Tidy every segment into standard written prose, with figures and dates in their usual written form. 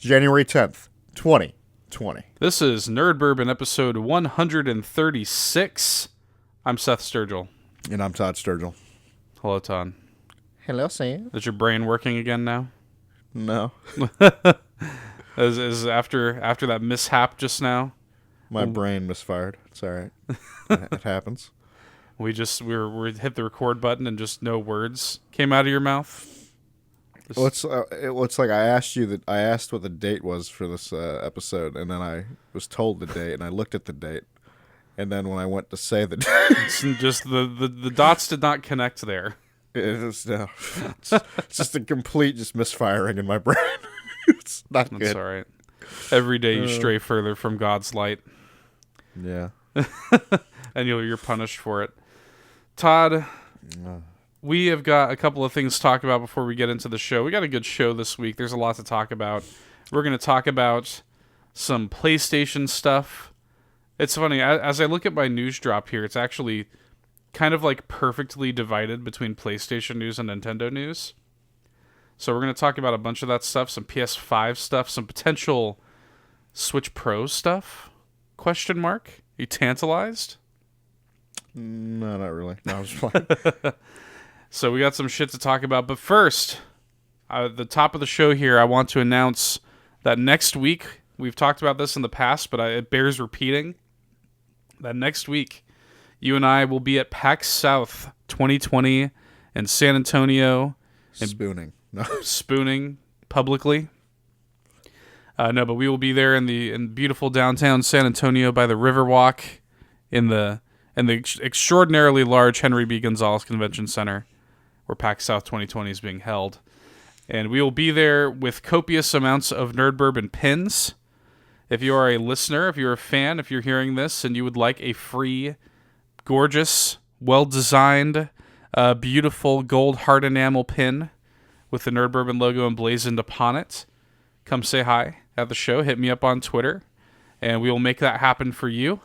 January 10th, 2020. This is Nerd Bourbon episode 136. I'm Seth Sturgill. And I'm Todd Sturgill. Hello, Todd. Hello, Sam. Is your brain working again now? No. Is after that mishap just now? My brain misfired. It's all right. It happens. We hit the record button and just no words came out of your mouth. It looks like I asked what the date was for this episode, and then I was told the date, and I looked at the date, and then when I went to say the date, it's just the dots did not connect there. It's just a complete misfiring in my brain. It's not good. That's all right. Every day you stray further from God's light. Yeah. And you're punished for it. Todd, we have got a couple of things to talk about before we get into the show. We got a good show this week. There's a lot to talk about. We're going to talk about some PlayStation stuff. It's funny, as I look at my news drop here, it's actually kind of like perfectly divided between PlayStation news and Nintendo news. So we're going to talk about a bunch of that stuff, some PS5 stuff, some potential Switch Pro stuff? Question mark? Are you tantalized? No, not really. No, I was fine. So we got some shit to talk about. But first, at the top of the show here, I want to announce that next week, we've talked about this in the past, but it bears repeating, that next week, you and I will be at PAX South 2020 in San Antonio. Spooning. No. Spooning publicly. No, but we will be there in beautiful downtown San Antonio by the Riverwalk in the extraordinarily large Henry B. Gonzalez Convention Center where PAX South 2020 is being held. And we will be there with copious amounts of Nerd Bourbon pins. If you are a listener, if you're a fan, if you're hearing this and you would like a free, gorgeous, well-designed, beautiful gold hard enamel pin with the Nerd Bourbon logo emblazoned upon it, come say hi at the show. Hit me up on Twitter, and we will make that happen for you.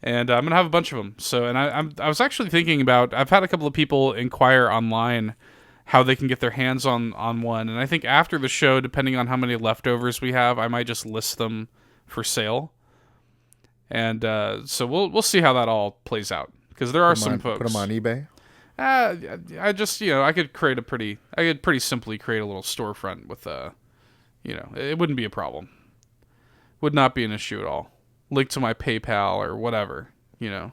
And I'm going to have a bunch of them. So, and I was actually thinking about, I've had a couple of people inquire online how they can get their hands on one. And I think after the show, depending on how many leftovers we have, I might just list them for sale. And so we'll see how that all plays out. Because there are some folks. Put them on eBay? I just, I could pretty simply create a little storefront with, it wouldn't be a problem. Would not be an issue at all. Link to my PayPal or whatever, Even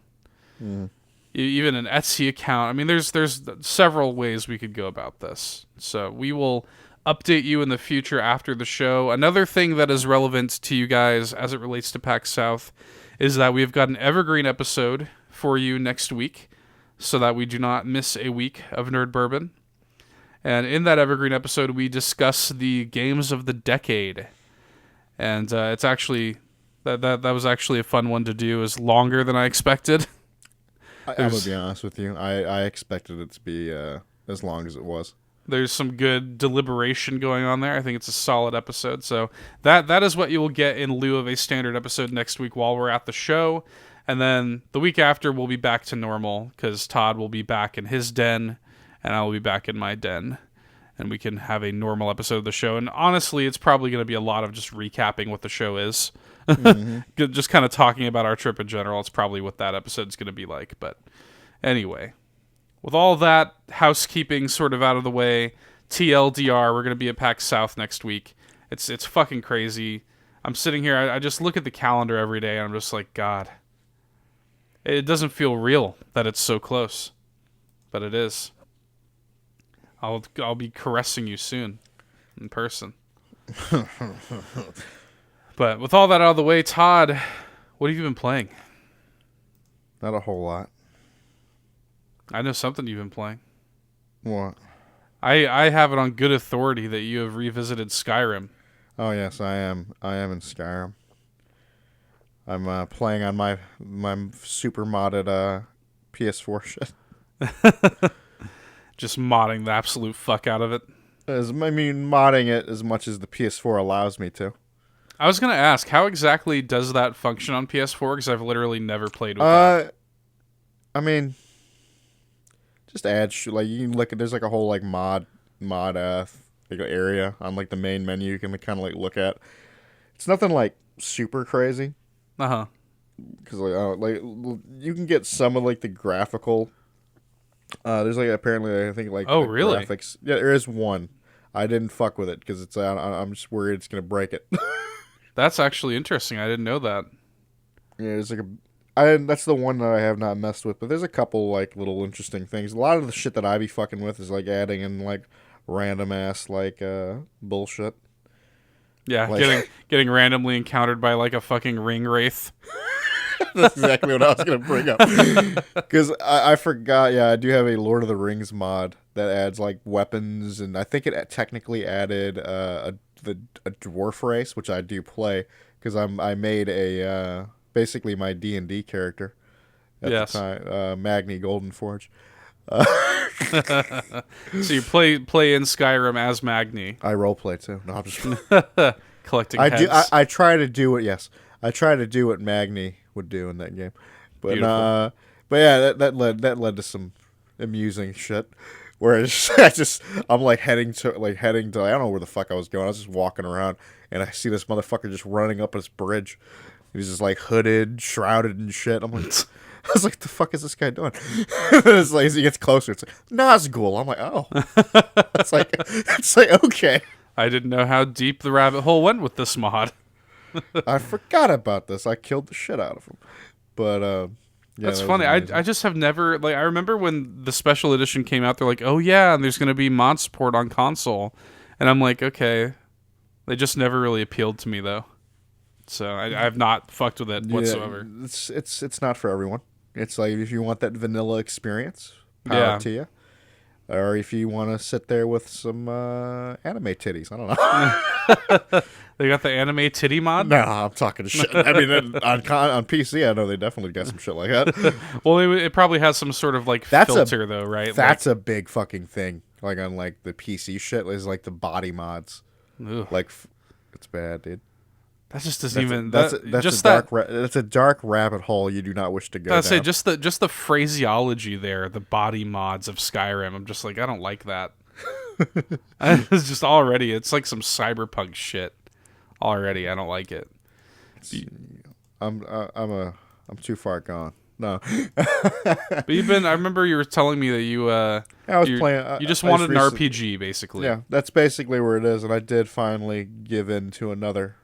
an Etsy account. I mean, there's several ways we could go about this. So we will update you in the future after the show. Another thing that is relevant to you guys as it relates to PAX South is that we've got an evergreen episode for you next week so that we do not miss a week of Nerd Bourbon. And in that evergreen episode, we discuss the games of the decade. And it's actually... That was actually a fun one to do. It was longer than I expected. I will be honest with you. I expected it to be as long as it was. There's some good deliberation going on there. I think it's a solid episode. So that is what you will get in lieu of a standard episode next week while we're at the show. And then the week after, we'll be back to normal because Todd will be back in his den and I will be back in my den. And we can have a normal episode of the show. And honestly, it's probably going to be a lot of just recapping what the show is. Mm-hmm. Just kind of talking about our trip in general. It's probably what that episode's going to be like. But anyway, with all that housekeeping sort of out of the way, TLDR, we're going to be at PAX South next week. It's fucking crazy. I'm sitting here, I just look at the calendar every day, and I'm just like, God. It doesn't feel real that it's so close. But it is. I'll be caressing you soon in person. But with all that out of the way, Todd, what have you been playing? Not a whole lot. I know something you've been playing. What? I have it on good authority that you have revisited Skyrim. Oh yes, I am. I am in Skyrim. I'm playing on my super modded PS4 shit. Just modding the absolute fuck out of it. Modding it as much as the PS4 allows me to. I was going to ask, how exactly does that function on PS4? Because I've literally never played with that. Just add like you can look at there's like a whole like mod like area on like the main menu you can kind of like look at. It's nothing like super crazy. Because like you can get some of like the graphical. There's like apparently I think like oh the really graphics. Yeah, there is one. I didn't fuck with it because it's I'm just worried it's gonna break it. That's actually interesting. I didn't know that. Yeah, there's like that's the one that I have not messed with, but there's a couple like little interesting things. A lot of the shit that I be fucking with is like adding in like random ass like bullshit. Yeah, Like, getting randomly encountered by like a fucking ring wraith. that's exactly what I was gonna bring up. Because I forgot. Yeah, I do have a Lord of the Rings mod that adds like weapons, and I think it technically added a dwarf race, which I do play because I made a basically my D&D character at the time, Magni Golden Forge. So you play in Skyrim as Magni. I roleplay too. No, I'm just collecting heads. I try to do it. Yes, I try to do what Magni would do in that game. But yeah, that led to some amusing shit. Whereas I'm like heading to I don't know where the fuck I was going. I was just walking around and I see this motherfucker just running up this bridge. He's just like hooded, shrouded and shit. I was like, what the fuck is this guy doing? It's like as he gets closer, it's like Nazgul. I'm like, oh, it's like okay. I didn't know how deep the rabbit hole went with this mod. I forgot about this. I killed the shit out of him. But yeah, that's funny. I just have never I remember when the special edition came out. They're like, oh yeah, and there's going to be mod support on console, and I'm like, okay. They just never really appealed to me though. So I've not fucked with it whatsoever. It's not for everyone. It's like if you want that vanilla experience, power to you. Or if you want to sit there with some anime titties. I don't know. They got the anime titty mod? No, I'm talking shit. I mean, on PC, I know they definitely got some shit like that. Well, it probably has some sort of like filter though, right? That's a big fucking thing. Like on like the PC shit is like the body mods. Ugh. Like it's bad, dude. That just doesn't even. That's a dark rabbit hole you do not wish to go down. Say just the phraseology there, the body mods of Skyrim. I'm just like, I don't like that. It's just already. It's like some cyberpunk shit. Already, I don't like it. I'm too far gone. No. But I remember you were telling me that you playing. You just wanted an RPG, basically. Yeah, that's basically where it is, and I did finally give in to another.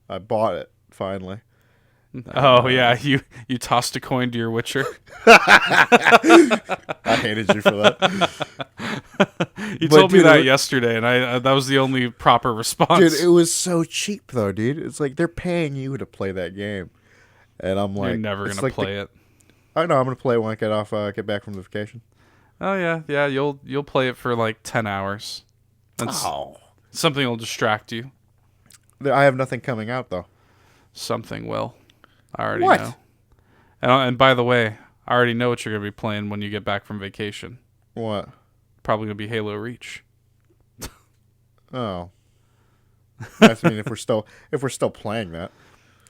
I bought it finally. Oh yeah, you tossed a coin to your Witcher. I hated you for that. You told me that yesterday, and that was the only proper response. Dude, it was so cheap though, dude. It's like they're paying you to play that game, and I'm like, you're never gonna play it. I know I'm gonna play it when I get back from the vacation. Oh yeah. You'll play it for like 10 hours. Something will distract you. I have nothing coming out though. Something will. I already know. And by the way, I already know what you're gonna be playing when you get back from vacation. What? Probably gonna be Halo Reach. Oh. I mean, if we're still playing that.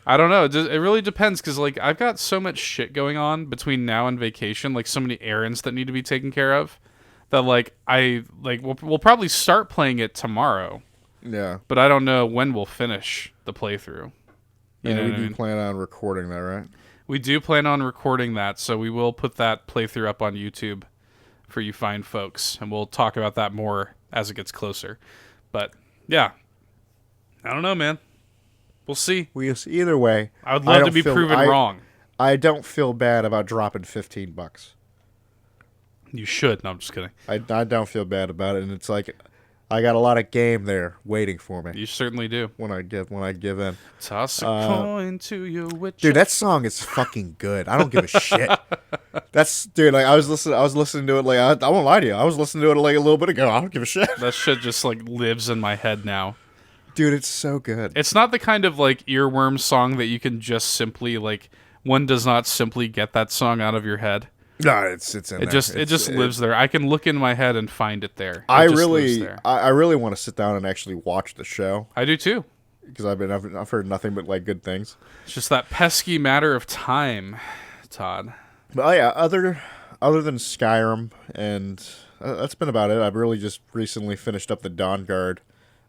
I don't know. It really depends because like I've got so much shit going on between now and vacation, like so many errands that need to be taken care of, that we'll probably start playing it tomorrow. Yeah. But I don't know when we'll finish the playthrough. We do plan on recording that, right? We do plan on recording that, so we will put that playthrough up on YouTube for you fine folks, and we'll talk about that more as it gets closer. But yeah, I don't know, man. We'll see. Either way, I would love to be proven wrong. I don't feel bad about dropping $15. You should. No, I'm just kidding. I don't feel bad about it, and it's like I got a lot of game there waiting for me. You certainly do. When I give in. Toss a coin to your witch. Dude, that song is fucking good. I don't give a shit. I was listening to it like I won't lie to you. I was listening to it like a little bit ago. I don't give a shit. That shit just like lives in my head now. Dude, it's so good. It's not the kind of like earworm song that you can just simply like. One does not simply get that song out of your head. No, it's in there. It just lives there. I can look in my head and find it there. I really want to sit down and actually watch the show. I do too, because I've heard nothing but like good things. It's just that pesky matter of time, Todd. But yeah, other than Skyrim, and that's been about it. I've really just recently finished up the Dawn Guard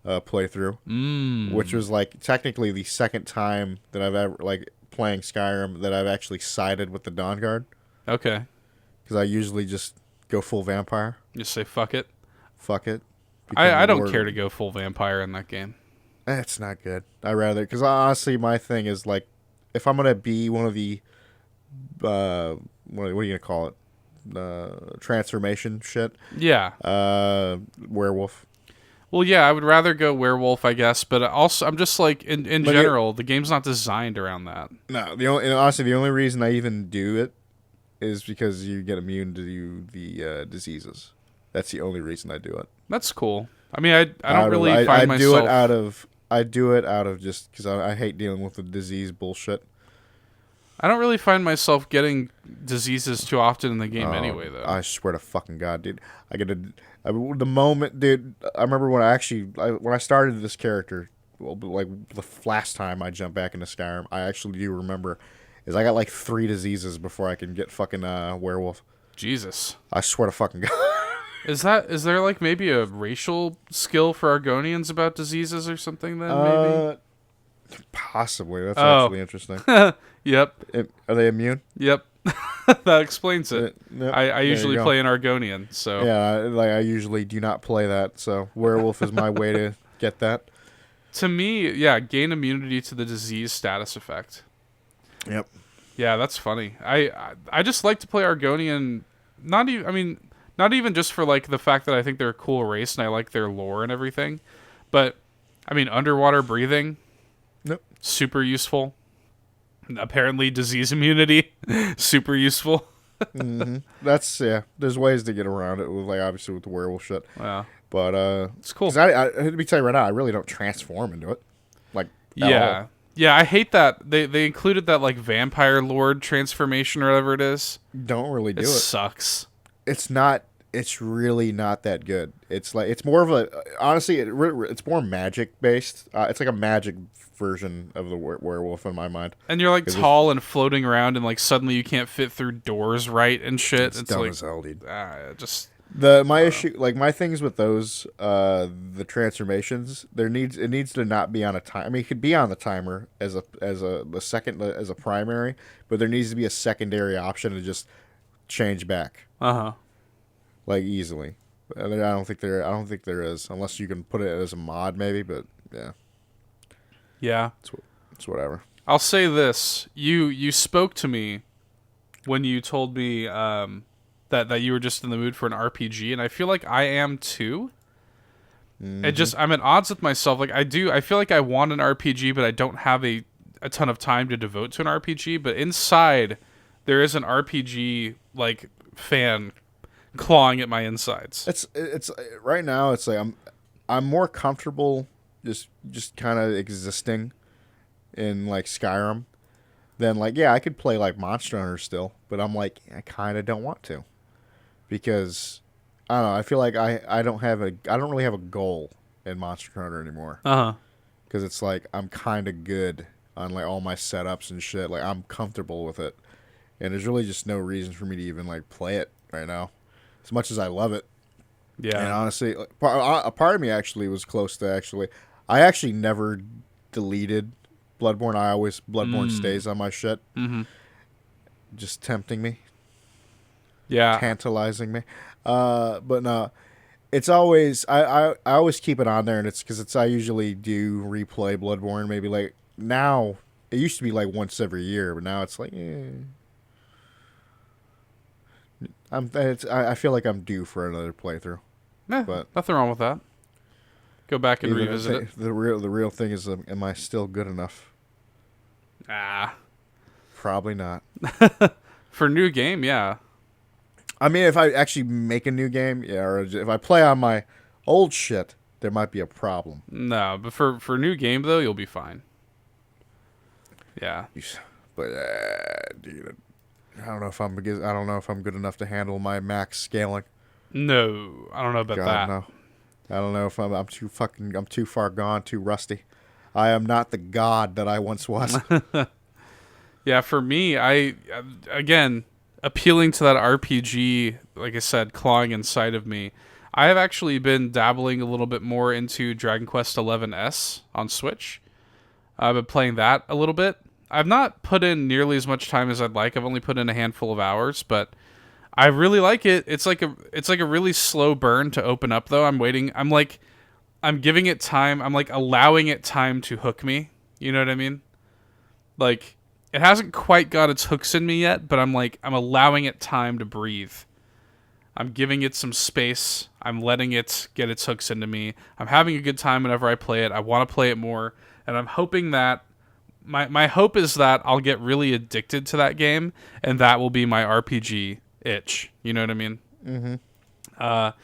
playthrough, which was like technically the second time that I've ever like playing Skyrim that I've actually sided with the Dawn Guard. Okay. Because I usually just go full vampire. Just say fuck it. Fuck it. I don't care to go full vampire in that game. It's not good. I rather, because honestly, my thing is like, if I'm gonna be one of the, what are you gonna call it, transformation shit? Yeah. Werewolf. Well, yeah, I would rather go werewolf, I guess, but also I'm just like in general, the game's not designed around that. No, honestly, the only reason I even do it is because you get immune to the diseases. That's the only reason I do it. That's cool. I mean, I don't really find myself. I do it out of just because I hate dealing with the disease bullshit. I don't really find myself getting diseases too often in the game anyway, though. I swear to fucking God, dude. The moment, dude. I remember when I started this character, well, like the last time I jumped back into Skyrim, I actually do remember, is I got like 3 diseases before I can get fucking werewolf. Jesus. I swear to fucking God. Is there like maybe a racial skill for Argonians about diseases or something then maybe? Possibly. That's actually interesting. Yep. Are they immune? Yep. That explains it. Yep. I usually play an Argonian, so yeah, I usually do not play that, so werewolf is my way to get that. To me, yeah, gain immunity to the disease status effect. Yep. Yeah, that's funny. I just like to play Argonian. Not even just for like the fact that I think they're a cool race and I like their lore and everything, but I mean underwater breathing. Nope. Super useful. Apparently disease immunity, super useful. Mm-hmm. That's there's ways to get around it with like obviously with the werewolf shit. Yeah. But it's cool. Let me tell you right now, I really don't transform into it. Like at all. Yeah, I hate that they included that like vampire lord transformation or whatever it is. Don't really do it. It sucks. It's not. It's really not that good. It's like it's more of a honestly. It's more magic based. It's like a magic version of the werewolf in my mind. And you're like tall and floating around, and like suddenly you can't fit through doors right and shit. It's dumb like as hell, dude. Just my issue, like my things with those, the transformations. It needs to not be on a time. I mean, it could be on the timer as a primary, but there needs to be a secondary option to just change back. Like easily. I don't think there is, unless you can put it as a mod maybe. But yeah. Yeah. It's whatever. I'll say this: you spoke to me when you told me that you were just in the mood for an RPG, and I feel like I am too. Mm-hmm. I'm at odds with myself. Like I feel like I want an RPG, but I don't have a ton of time to devote to an RPG. But inside, there is an RPG like fan clawing at my insides. It's right now. It's like I'm more comfortable just kind of existing in like Skyrim than like I could play like Monster Hunter still, but I'm like I kind of don't want to because I don't know. I feel like I don't really have a goal in Monster Hunter anymore. Because it's like I'm kind of good on like all my setups and shit. Like I'm comfortable with it, and there's really just no reason for me to even like play it right now. As much as I love it. Yeah. And honestly, a part of me actually was close to I actually never deleted Bloodborne. Bloodborne stays on my shit. Mm-hmm. Just tempting me. Yeah. Tantalizing me. But no, it's always, I always keep it on there, and it's because I usually do replay Bloodborne. Maybe like now, it used to be like once every year, but now it's like, I feel like I'm due for another playthrough. But nothing wrong with that. Go back and revisit it. The real thing is, am I still good enough? Probably not. For new game, yeah. I mean, if I actually make a new game, yeah, or if I play on my old shit, there might be a problem. No, but for new game though, you'll be fine. Yeah. But dude, I don't know if I'm good enough to handle my max scaling. No, I don't know about that. No. I don't know if I'm too far gone, too rusty. I am not the god that I once was. Yeah, for me, again, appealing to that RPG, like I said, clawing inside of me. I have actually been dabbling a little bit more into Dragon Quest XI on Switch. I've been playing that a little bit. I've not put in nearly as much time as I'd like. I've only put in a handful of hours, but I really like it. It's like a really slow burn to open up though. I'm waiting. I'm giving it time. I'm like allowing it time to hook me. You know what I mean? Like it hasn't quite got its hooks in me yet, but I'm allowing it time to breathe. I'm giving it some space. I'm letting it get its hooks into me. I'm having a good time whenever I play it. I want to play it more, and I'm hoping that my hope is that I'll get really addicted to that game, and that will be my RPG itch. You know what I mean? Mm-hmm. But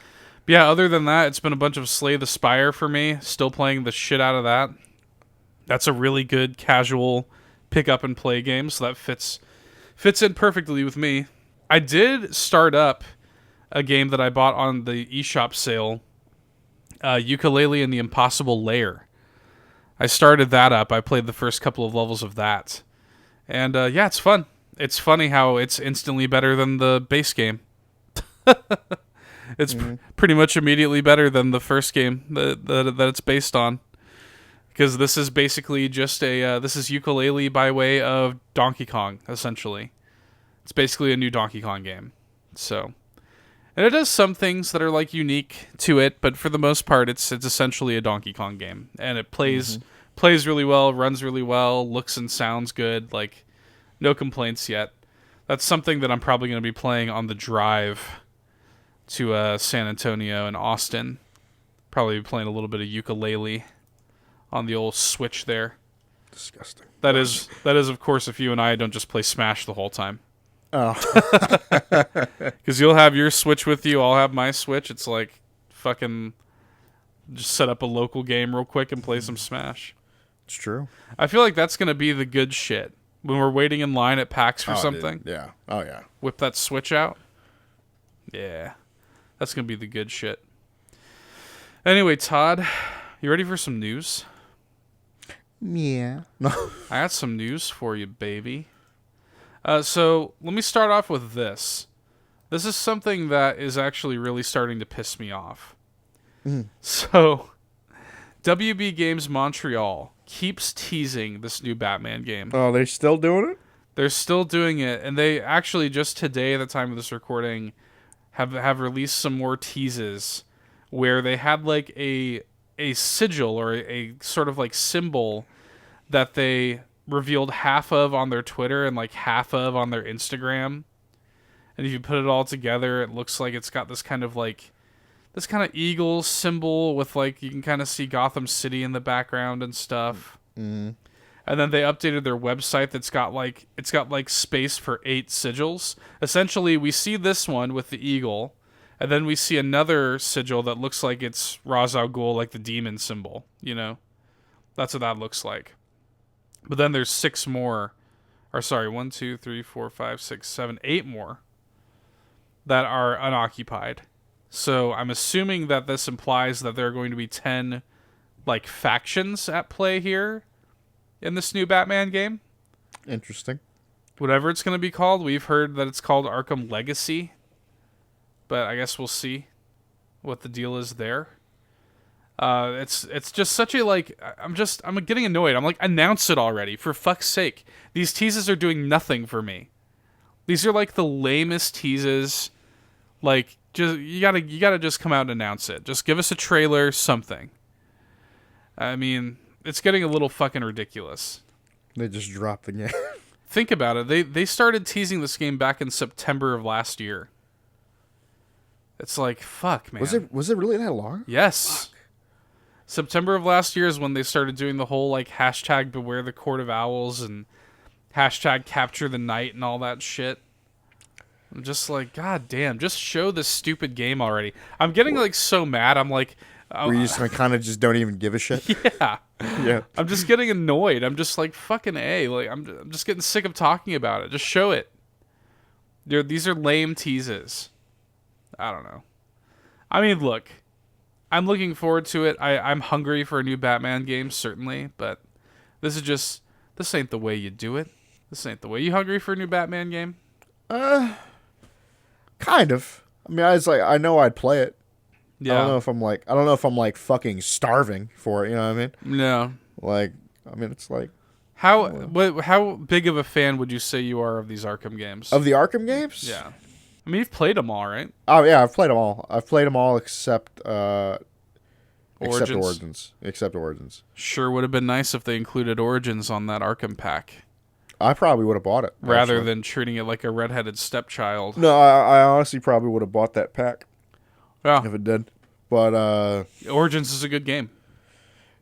yeah, other than that, it's been a bunch of Slay the Spire for me. Still playing the shit out of that. That's a really good casual pick up and play game, so that fits in perfectly with me. I did start up a game that I bought on the eShop sale, Yooka-Laylee and the Impossible Lair. I started that up. I played the first couple of levels of that. And yeah, it's fun. It's funny how it's instantly better than the base game. It's pretty much immediately better than the first game that it's based on. Because this is basically just this is Yooka-Laylee by way of Donkey Kong, essentially. It's basically a new Donkey Kong game. So... And it does some things that are like unique to it, but for the most part, it's essentially a Donkey Kong game, and it plays really well, runs really well, looks and sounds good. Like, no complaints yet. That's something that I'm probably going to be playing on the drive to San Antonio and Austin. Probably be playing a little bit of Yooka-Laylee on the old Switch there. Disgusting. That is, of course, if you and I don't just play Smash the whole time. Oh. Because you'll have your Switch with you, I'll have my Switch. It's like fucking just set up a local game real quick and play some Smash. It's true. I feel like that's going to be the good shit. When we're waiting in line at PAX for something. Dude. Yeah. Oh, yeah. Whip that Switch out. Yeah. That's going to be the good shit. Anyway, Todd, you ready for some news? Yeah. I got some news for you, baby. So let me start off with this. This is something that is actually really starting to piss me off. So, WB Games Montreal keeps teasing this new Batman game. Oh, they're still doing it? They're still doing it, and they actually just today, at the time of this recording, have released some more teases where they had like a sigil or a sort of like symbol that they revealed half of on their Twitter and like half of on their Instagram. And if you put it all together, it looks like it's got this kind of eagle symbol with like, you can kind of see Gotham City in the background and stuff. Mm. And then they updated their website that's got like, it's got like space for 8 sigils. Essentially, we see this one with the eagle, and then we see another sigil that looks like it's Ra's al Ghul, like the demon symbol, you know? That's what that looks like. But then there's 6 more, or sorry, 1, 2, 3, 4, 5, 6, 7, 8 more that are unoccupied. So I'm assuming that this implies that there are going to be 10 like factions at play here in this new Batman game. Interesting. Whatever it's going to be called. We've heard that it's called Arkham Legacy, but I guess we'll see what the deal is there. It's just such a like, I'm getting annoyed. I'm like, announce it already, for fuck's sake. These teases are doing nothing for me. These are like the lamest teases. Like, just you gotta just come out and announce it. Just give us a trailer, something. I mean, it's getting a little fucking ridiculous. They just dropped the game. Think about it. They started teasing this game back in September of last year. It's like, fuck, man. Was it really that long? Yes. Fuck. September of last year is when they started doing the whole like hashtag Beware the Court of Owls and hashtag Capture the Night and all that shit. I'm just like, god damn, just show this stupid game already. I'm getting like so mad. I'm like, where you just kind of just don't even give a shit. Yeah. Yeah. I'm just getting annoyed. I'm just like, fucking A. Like, I'm just getting sick of talking about it. Just show it. These are lame teases. I don't know. I mean, look, I'm looking forward to it. I'm hungry for a new Batman game, certainly, but this ain't the way you do it. This ain't the way. You hungry for a new Batman game? Kind of. I mean, I know I'd play it. Yeah. I don't know if I'm like fucking starving for it. You know what I mean? No. Like, I mean, it's like How big of a fan would you say you are of these Arkham games? of the Arkham games. Yeah. I mean, you've played them all, right? Oh yeah, I've played them all. I've played them all except Origins. Except Origins. Sure would have been nice if they included Origins on that Arkham pack. I probably would have bought it rather than treating it like a redheaded stepchild. No, I honestly probably would have bought that pack. Yeah. If it did. But Origins is a good game.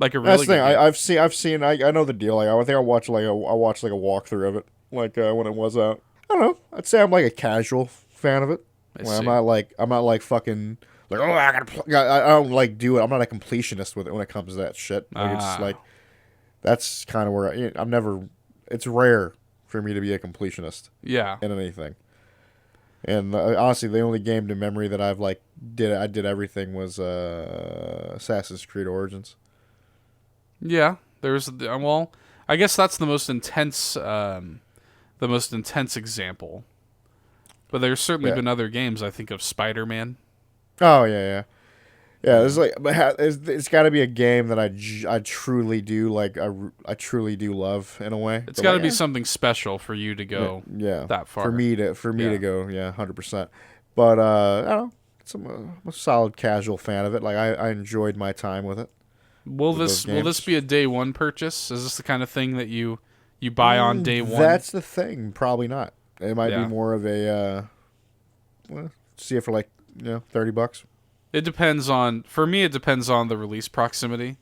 Like a really good game. I've seen I know the deal. Like I think I watched like a walkthrough of it like when it was out. I don't know. I'd say I'm like a casual fan of it. I'm not like fucking like I don't like do it. I'm not a completionist with it when it comes to that shit. Like it's like that's kind of where I'm never. It's rare for me to be a completionist. Yeah. In anything. And honestly, the only game to memory that I did everything was Assassin's Creed Origins. Yeah, well, I guess that's the most intense example. But there's certainly been other games. I think of Spider-Man. Oh yeah. It's like, but it's got to be a game that I truly do like. I truly do love in a way. It's got to be something special for you to go. That far for me to go. 100%. But I don't know. I'm a solid casual fan of it. Like I enjoyed my time with it. Will this be a day one purchase? Is this the kind of thing that you buy on day one? That's the thing. Probably not. It might be more of a see it for like $30. It depends on the release proximity.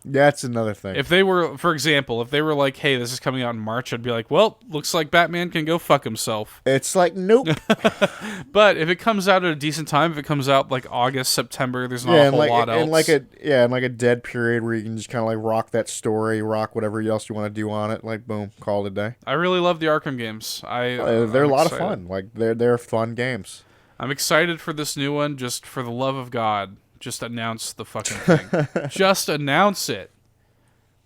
That's another thing. If they were, for example, like, hey, this is coming out in March, I'd be like, well, looks like Batman can go fuck himself. It's like, nope. But if it comes out at a decent time, if it comes out like August, September, there's not a whole lot else. And like a dead period where you can just kind of like rock that story, rock whatever else you want to do on it, like boom, call it a day. I really love the Arkham games. They're a lot of fun. Like they're fun games. I'm excited for this new one. Just for the love of God, just announce the fucking thing. Just announce it.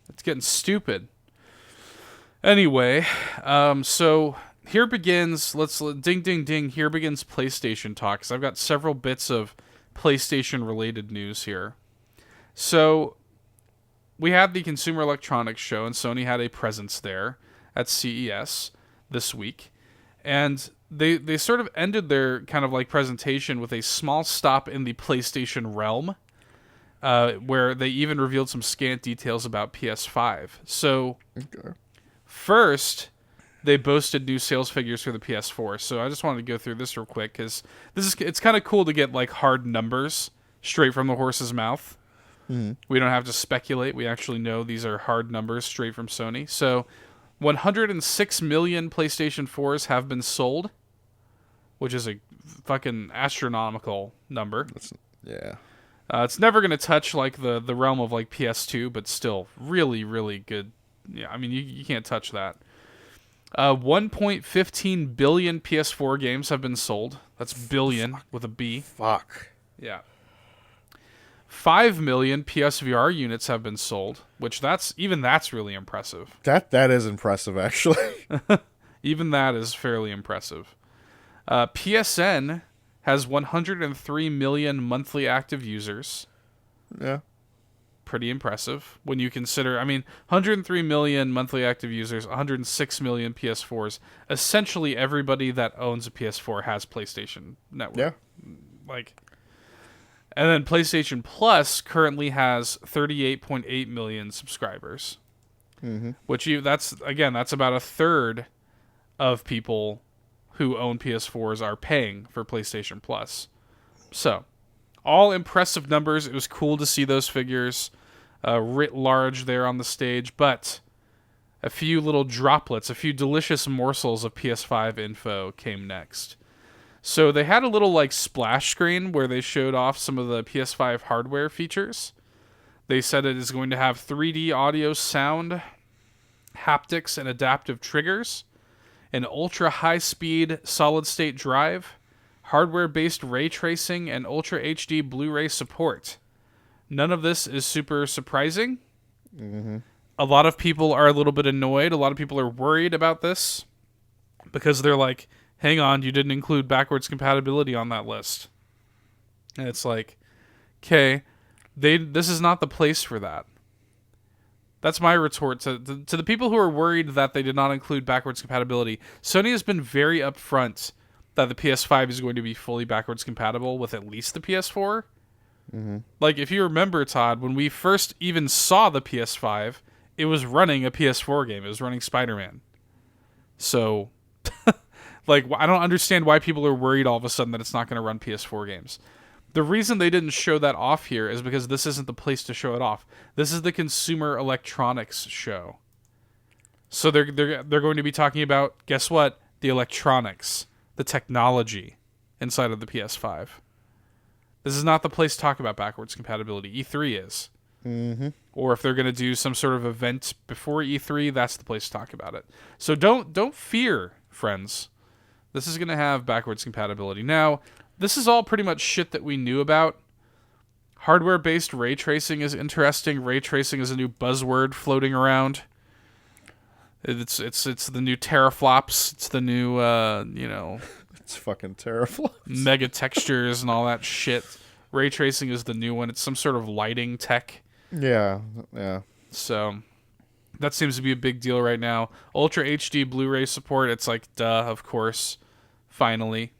It's getting stupid. Anyway, so here begins. Ding ding ding. Here begins PlayStation talk. 'Cause I've got several bits of PlayStation related news here. So we had the Consumer Electronics Show, and Sony had a presence there at CES this week, and they sort of ended their kind of like presentation with a small stop in the PlayStation realm, where they even revealed some scant details about PS5. So first, they boasted new sales figures for the PS4. So I just wanted to go through this real quick because it's kind of cool to get like hard numbers straight from the horse's mouth. Mm-hmm. We don't have to speculate. We actually know these are hard numbers straight from Sony. So 106 million PlayStation 4s have been sold, which is a fucking astronomical number. It's never going to touch like the realm of like PS2, but still really, really good. Yeah, I mean, you can't touch that. 1.15 billion PS4 games have been sold. That's billion with a B. Fuck. Yeah. 5 million PSVR units have been sold, which that's really impressive. That is impressive, actually. Even that is fairly impressive. PSN has 103 million monthly active users. Yeah. Pretty impressive when you consider, 103 million monthly active users, 106 million PS4s. Essentially everybody that owns a PS4 has PlayStation Network. Yeah. And then PlayStation Plus currently has 38.8 million subscribers. Mm-hmm. That's about a third of people who own PS4s are paying for PlayStation Plus. So, all impressive numbers. It was cool to see those figures writ large there on the stage, but a few little droplets, a few delicious morsels of PS5 info came next. So they had a little splash screen where they showed off some of the PS5 hardware features. They said it is going to have 3D audio, sound, haptics, and adaptive triggers, an ultra-high-speed solid-state drive, hardware-based ray tracing, and Ultra HD Blu-ray support. None of this is super surprising. Mm-hmm. A lot of people are a little bit annoyed. A lot of people are worried about this because they're like, hang on, you didn't include backwards compatibility on that list. And it's like, Okay, this is not the place for that. That's my retort to the people who are worried that they did not include backwards compatibility. Sony has been very upfront that the PS5 is going to be fully backwards compatible with at least the PS4. Mm-hmm. Like, if you remember, Todd, when we first even saw the PS5, it was running a PS4 game. It was running Spider-Man. So, like, I don't understand why people are worried all of a sudden that it's not going to run PS4 games. The reason they didn't show that off here is because this isn't the place to show it off. This is the Consumer Electronics Show. So they're going to be talking about, guess what? The electronics, the technology inside of the PS5. This is not the place to talk about backwards compatibility. E3 is. Mm-hmm. Or if they're going to do some sort of event before E3, that's the place to talk about it. So don't fear, friends. This is going to have backwards compatibility. Now, this is all pretty much shit that we knew about. Hardware-based ray tracing is interesting. Ray tracing is a new buzzword floating around. It's the new teraflops. It's the new It's fucking terrible. mega textures and all that shit. Ray tracing is the new one. It's some sort of lighting tech. Yeah. So that seems to be a big deal right now. Ultra HD Blu-ray support. It's like, duh, of course. Finally,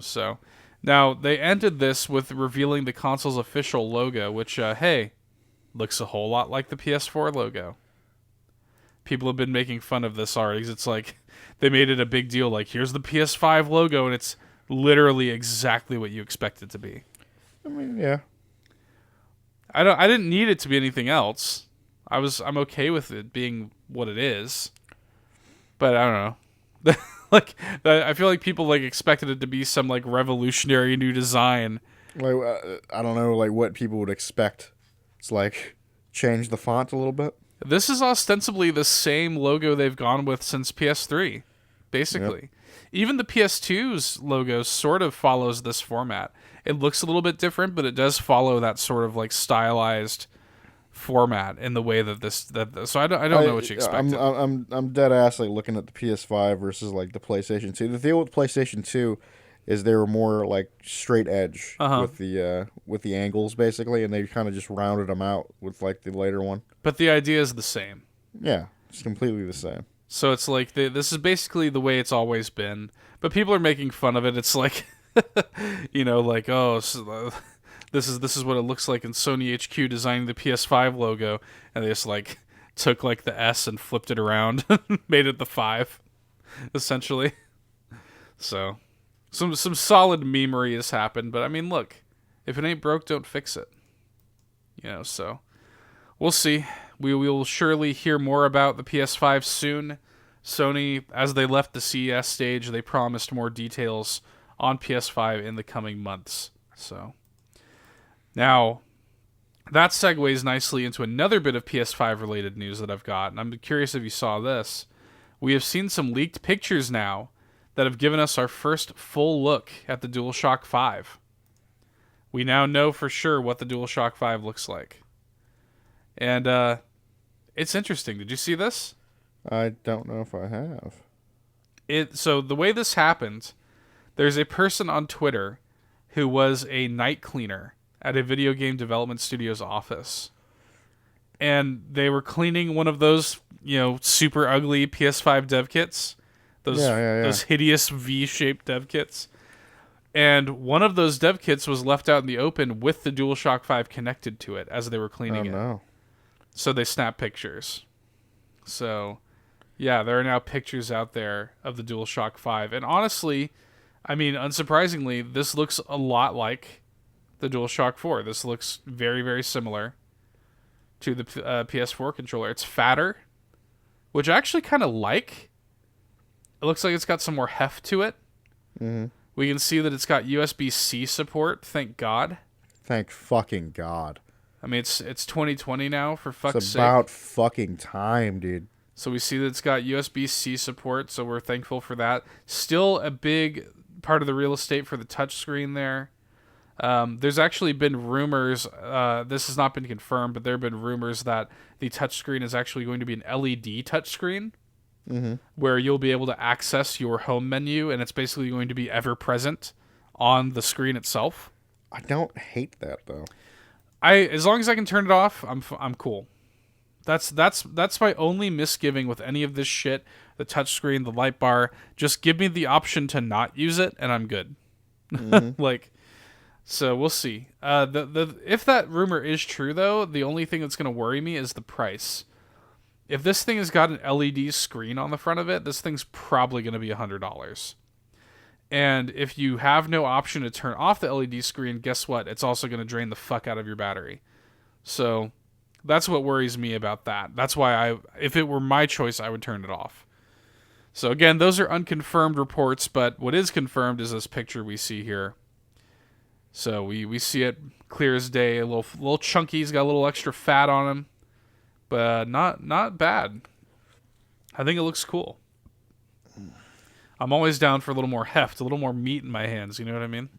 so. Now, they ended this with revealing the console's official logo, which, hey, looks a whole lot like the PS4 logo. People have been making fun of this already, because it's like, they made it a big deal, like, here's the PS5 logo, and it's literally exactly what you expect it to be. I mean, yeah. I didn't need it to be anything else. I'm okay with it being what it is. But I don't know. Like, I feel like people like expected it to be some like revolutionary new design. Like, I don't know, like what people would expect. It's like change the font a little bit. This is ostensibly the same logo they've gone with since PS3, basically. Yep. Even the PS2's logo sort of follows this format. It looks a little bit different, but it does follow that sort of like stylized format in the way that so I don't know what you expected. I'm dead ass like looking at the PS5 versus like the PlayStation 2. The deal with PlayStation 2 is they were more like straight edge with the angles basically, and they kind of just rounded them out with like the later one. But the idea is the same. Yeah, it's completely the same. So it's like this is basically the way it's always been, but people are making fun of it. It's like like, oh, so this is what it looks like in Sony HQ designing the PS5 logo, and they just like took like the S and flipped it around, made it the 5, essentially. So some solid memery has happened, but I mean, look, if it ain't broke, don't fix it. So we'll see. We will surely hear more about the PS5 soon. Sony, as they left the CES stage, they promised more details on PS5 in the coming months. So now, that segues nicely into another bit of PS5 related news that I've got, and I'm curious if you saw this. We have seen some leaked pictures now that have given us our first full look at the DualShock 5. We now know for sure what the DualShock 5 looks like. And it's interesting. Did you see this? I don't know if I have. So the way this happened, there's a person on Twitter who was a night cleaner at a video game development studio's office. And they were cleaning one of those, super ugly PS5 dev kits. Those hideous V-shaped dev kits. And one of those dev kits was left out in the open with the DualShock 5 connected to it as they were cleaning it. No. So they snapped pictures. So, yeah, there are now pictures out there of the DualShock 5. And honestly, I mean, unsurprisingly, this looks a lot like the DualShock 4. This looks very, very similar to the PS4 controller. It's fatter, which I actually kind of like. It looks like it's got some more heft to it. Mm-hmm. We can see that it's got USB-C support. Thank God. Thank fucking God. I mean, it's 2020 now, for fuck's sake. It's about fucking time, dude. So we see that it's got USB-C support, so we're thankful for that. Still a big part of the real estate for the touchscreen there. There's actually been rumors, this has not been confirmed, but there have been rumors that the touchscreen is actually going to be an LED touchscreen, where you'll be able to access your home menu, and it's basically going to be ever present on the screen itself. I don't hate that though. As long as I can turn it off, I'm cool. That's my only misgiving with any of this shit. The touchscreen, the light bar. Just give me the option to not use it, and I'm good. Mm-hmm. So we'll see. If that rumor is true, though, the only thing that's going to worry me is the price. If this thing has got an LED screen on the front of it, this thing's probably going to be $100. And if you have no option to turn off the LED screen, guess what? It's also going to drain the fuck out of your battery. So that's what worries me about that. That's why if it were my choice, I would turn it off. So again, those are unconfirmed reports, but what is confirmed is this picture we see here. So we see it clear as day. A little chunky. He's got a little extra fat on him, but not bad. I think it looks cool. I'm always down for a little more heft, a little more meat in my hands. You know what I mean?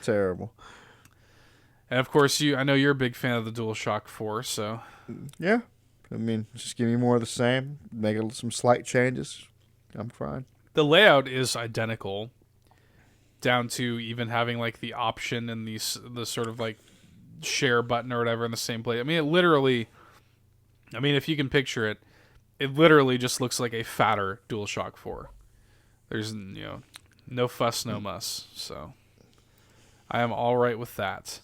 Terrible. And of course, I know you're a big fan of the DualShock 4, so yeah. I mean, just give me more of the same. Make some slight changes. I'm fine. The layout is identical, down to even having like the option and the sort of like share button or whatever in the same place. I mean, if you can picture it, it literally just looks like a fatter DualShock 4. There's no fuss, no muss. So I am all right with that.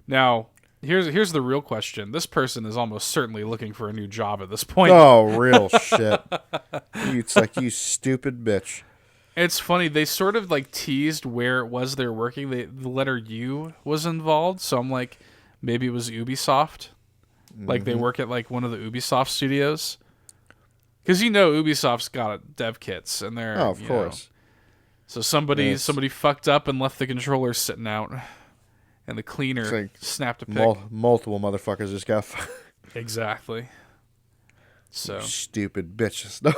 Now, here's the real question. This person is almost certainly looking for a new job at this point. Oh, real shit. It's like, you stupid bitch. It's funny. They sort of like teased where it was they're working. The letter U was involved. So I'm like, maybe it was Ubisoft. Like they work at like one of the Ubisoft studios. Because Ubisoft's got dev kits and they're of course. So somebody fucked up and left the controller sitting out, and the cleaner snapped a pic. Multiple motherfuckers just got exactly. So you stupid bitches.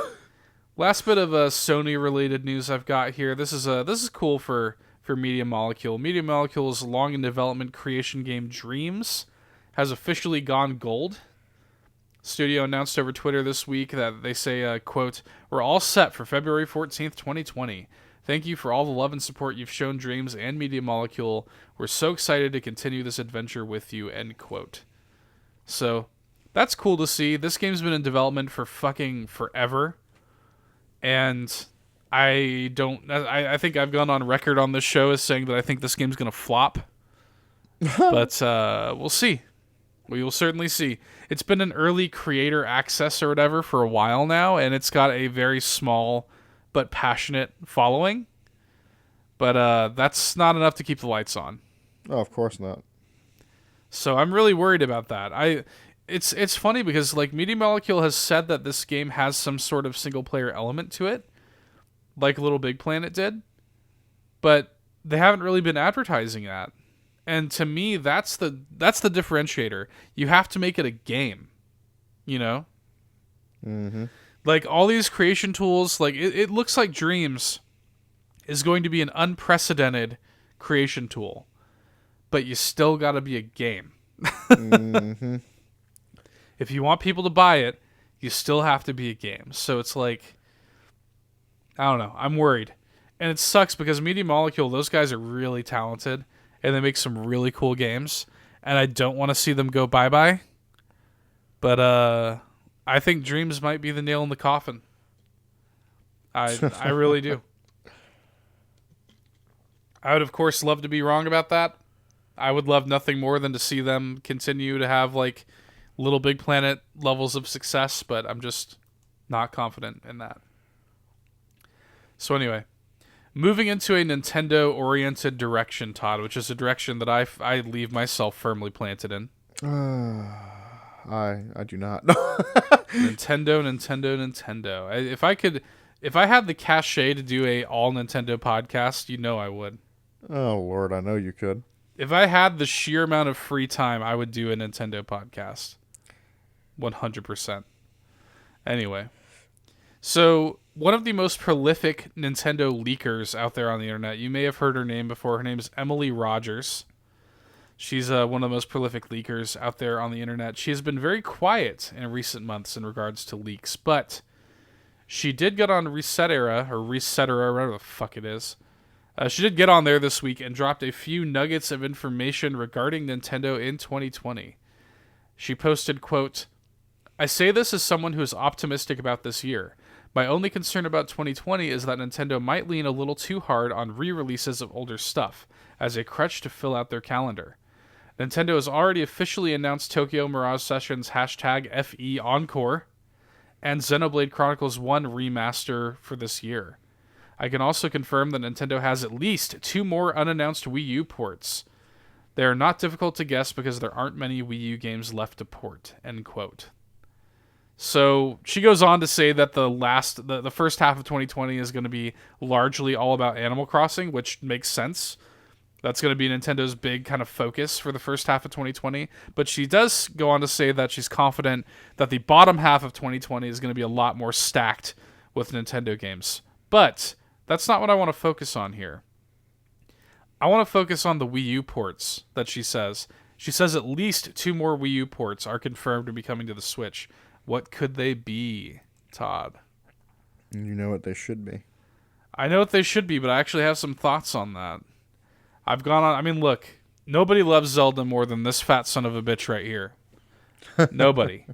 Last bit of Sony related news I've got here. This is cool for Media Molecule. Media Molecule's long in development creation game Dreams has officially gone gold. Studio announced over Twitter this week that they say, quote, "We're all set for February 14th, 2020. Thank you for all the love and support you've shown Dreams and Media Molecule. We're so excited to continue this adventure with you," end quote. So, that's cool to see. This game's been in development for fucking forever. And I think I've gone on record on this show as saying that I think this game's going to flop. But we'll see. We will certainly see. It's been an early creator access or whatever for a while now, and it's got a very small but passionate following. But that's not enough to keep the lights on. Oh, of course not. So I'm really worried about that. It's funny because like Media Molecule has said that this game has some sort of single player element to it, like Little Big Planet did, but they haven't really been advertising that. And to me, that's the differentiator. You have to make it a game, Mm-hmm. Like all these creation tools, like it looks like Dreams is going to be an unprecedented creation tool, but you still got to be a game. Mm-hmm. If you want people to buy it, you still have to be a game. So it's like, I don't know. I'm worried. And it sucks because Media Molecule, those guys are really talented, and they make some really cool games, and I don't want to see them go bye-bye. But I think Dreams might be the nail in the coffin. I really do. I would, of course, love to be wrong about that. I would love nothing more than to see them continue to have, like, Little Big Planet levels of success, but I'm just not confident in that. So anyway, moving into a Nintendo-oriented direction, Todd, which is a direction that I leave myself firmly planted in. I do not. Nintendo. If I had the cachet to do a all Nintendo podcast, I would. Oh Lord, I know you could. If I had the sheer amount of free time, I would do a Nintendo podcast. 100%. Anyway, so one of the most prolific Nintendo leakers out there on the internet, you may have heard her name before. Her name is Emily Rogers. She's one of the most prolific leakers out there on the internet. She has been very quiet in recent months in regards to leaks, but she did get on Resetera, whatever the fuck it is, She did get on there this week and dropped a few nuggets of information regarding Nintendo in 2020. She posted, quote, "I say this as someone who is optimistic about this year. My only concern about 2020 is that Nintendo might lean a little too hard on re-releases of older stuff as a crutch to fill out their calendar. Nintendo has already officially announced Tokyo Mirage Sessions #FE Encore and Xenoblade Chronicles 1 Remaster for this year. I can also confirm that Nintendo has at least 2 more unannounced Wii U ports. They are not difficult to guess because there aren't many Wii U games left to port." End quote. So she goes on to say that the first half of 2020 is going to be largely all about Animal Crossing, which makes sense. That's going to be Nintendo's big kind of focus for the first half of 2020. But she does go on to say that she's confident that the bottom half of 2020 is going to be a lot more stacked with Nintendo games. But that's not what I want to focus on here. I want to focus on the Wii U ports that she says. She says at least 2 more Wii U ports are confirmed to be coming to the Switch. What could they be, Todd? You know what they should be. I know what they should be, but I actually have some thoughts on that. I've gone on... I mean, look, nobody loves Zelda more than this fat son of a bitch right here. Nobody.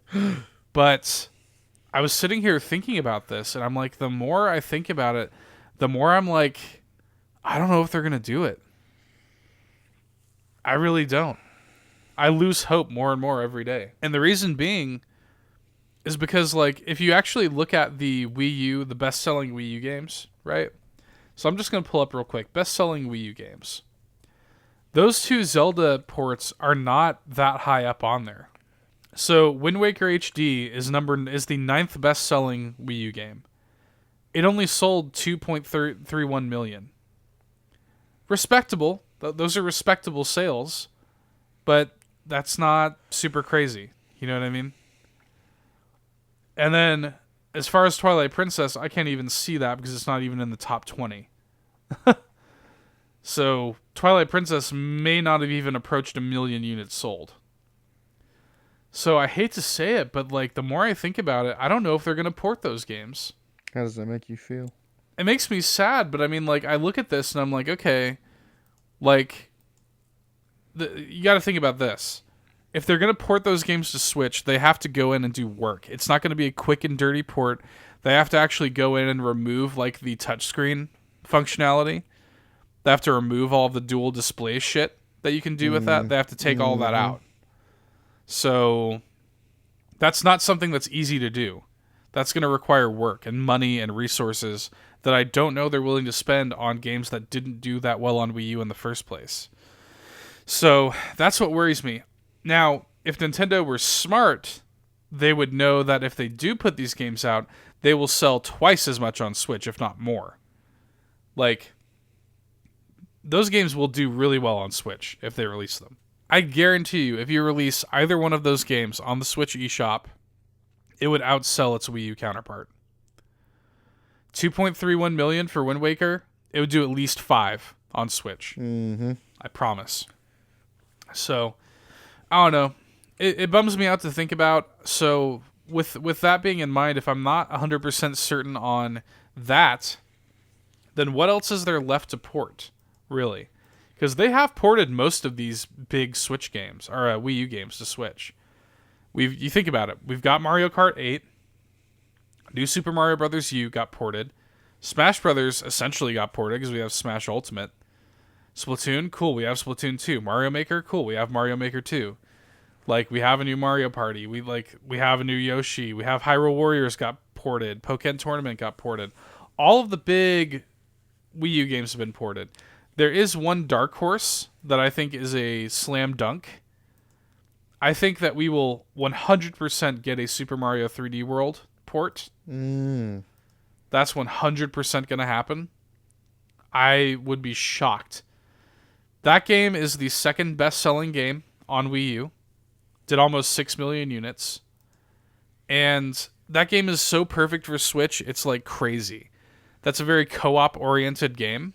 But I was sitting here thinking about this, and I'm like, the more I think about it, the more I'm like, I don't know if they're going to do it. I really don't. I lose hope more and more every day. And the reason being is because, like, if you actually look at the Wii U, the best-selling Wii U games, right? So I'm just going to pull up real quick. Best-selling Wii U games. Those 2 Zelda ports are not that high up on there. So Wind Waker HD is the 9th best-selling Wii U game. It only sold 2.31 million. Respectable. Those are respectable sales. But that's not super crazy. You know what I mean? And then, as far as Twilight Princess, I can't even see that because it's not even in the top 20. So, Twilight Princess may not have even approached 1 million units sold. So, I hate to say it, but like the more I think about it, I don't know if they're going to port those games. How does that make you feel? It makes me sad, but I mean, like, I look at this and I'm like, okay, like, you got to think about this. If they're going to port those games to Switch, they have to go in and do work. It's not going to be a quick and dirty port. They have to actually go in and remove, like, the touchscreen functionality. They have to remove all of the dual display shit that you can do with that. They have to take all that out. So that's not something that's easy to do. That's going to require work and money and resources that I don't know they're willing to spend on games that didn't do that well on Wii U in the first place. So that's what worries me. Now, if Nintendo were smart, they would know that if they do put these games out, they will sell twice as much on Switch, if not more. Like, those games will do really well on Switch if they release them. I guarantee you, if you release either one of those games on the Switch eShop, it would outsell its Wii U counterpart. 2.31 million for Wind Waker, it would do at least 5 on Switch. Mm-hmm. I promise. So, I don't know. It bums me out to think about. So, with that being in mind, if I'm not 100% certain on that, then what else is there left to port, really? Because they have ported most of these big Switch games, or Wii U games to Switch. You think about it. We've got Mario Kart 8. New Super Mario Bros. U got ported. Smash Brothers essentially got ported because we have Smash Ultimate. Splatoon, cool, we have Splatoon 2. Mario Maker, cool, we have Mario Maker 2. Like, we have a new Mario Party. We have a new Yoshi. We have Hyrule Warriors got ported. Pokken Tournament got ported. All of the big Wii U games have been ported. There is one dark horse that I think is a slam dunk. I think that we will 100% get a Super Mario 3D World port. That's 100% going to happen. I would be shocked. That game is the second best-selling game on Wii U. Did almost 6 million units. And that game is so perfect for Switch, it's like crazy. That's a very co-op-oriented game.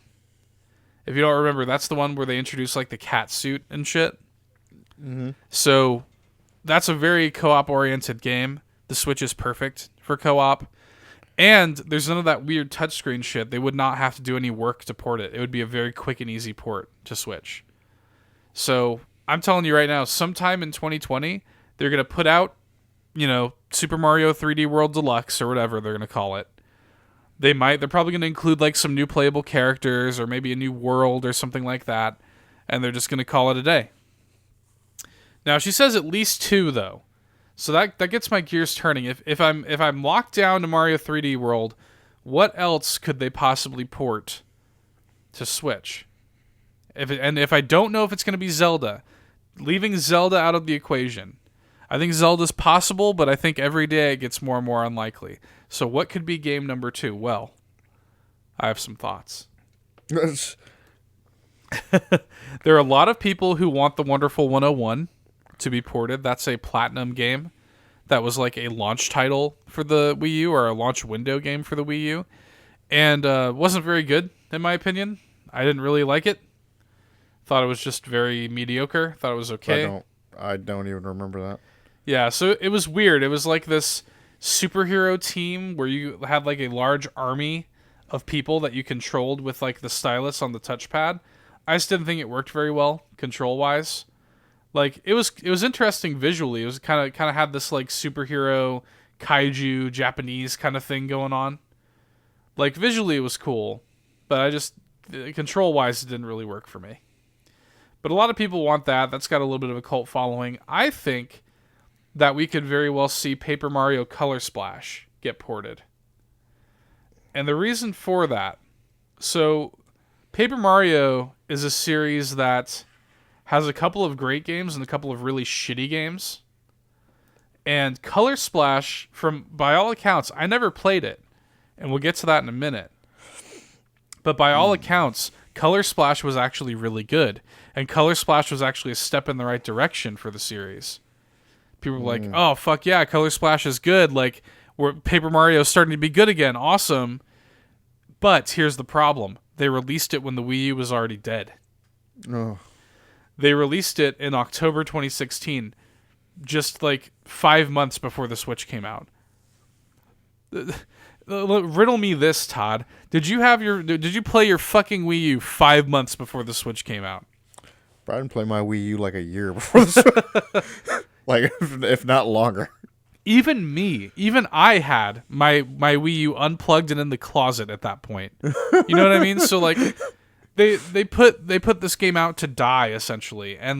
If you don't remember, that's the one where they introduced like the cat suit and shit. Mm-hmm. So that's a very co-op-oriented game. The Switch is perfect for co-op. And there's none of that weird touchscreen shit. They would not have to do any work to port it. It would be a very quick and easy port to Switch. So I'm telling you right now, sometime in 2020, they're going to put out, Super Mario 3D World Deluxe or whatever they're going to call it. They're probably going to include like some new playable characters or maybe a new world or something like that. And they're just going to call it a day. Now she says at least 2 though. So that gets my gears turning. If I'm locked down to Mario 3D World, what else could they possibly port to Switch? If I don't know if it's going to be Zelda, leaving Zelda out of the equation, I think Zelda's possible, but I think every day it gets more and more unlikely. So what could be game number 2? Well, I have some thoughts. There are a lot of people who want the Wonderful 101 to be ported. That's a Platinum game that was like a launch title for the Wii U or a launch window game for the Wii U, and wasn't very good in my opinion. I didn't really like it. Thought it was just very mediocre. Thought it was okay. I don't even remember that. Yeah, so it was weird. It was like this superhero team where you had like a large army of people that you controlled with like the stylus on the touchpad. I just didn't think it worked very well control wise. Like it was interesting visually. It was kind of had this like superhero kaiju Japanese kind of thing going on. Like visually it was cool, but control wise it didn't really work for me. But a lot of people want that. That's got a little bit of a cult following. I think that we could very well see Paper Mario Color Splash get ported. And the reason for that, so Paper Mario is a series that has a couple of great games and a couple of really shitty games. And Color Splash, by all accounts, I never played it. And we'll get to that in a minute. But by all accounts, Color Splash was actually really good. And Color Splash was actually a step in the right direction for the series. People were like, oh, fuck yeah, Color Splash is good. Like, Paper Mario is starting to be good again. Awesome. But here's the problem. They released it when the Wii U was already dead. Oh. They released it in October 2016, just like 5 months before the Switch came out. Riddle me this, Todd. Did you play your fucking Wii U 5 months before the Switch came out? I didn't play my Wii U like a year before the Switch. Like, if not longer. Even I had my Wii U unplugged and in the closet at that point. You know what I mean? So like they put this game out to die essentially, and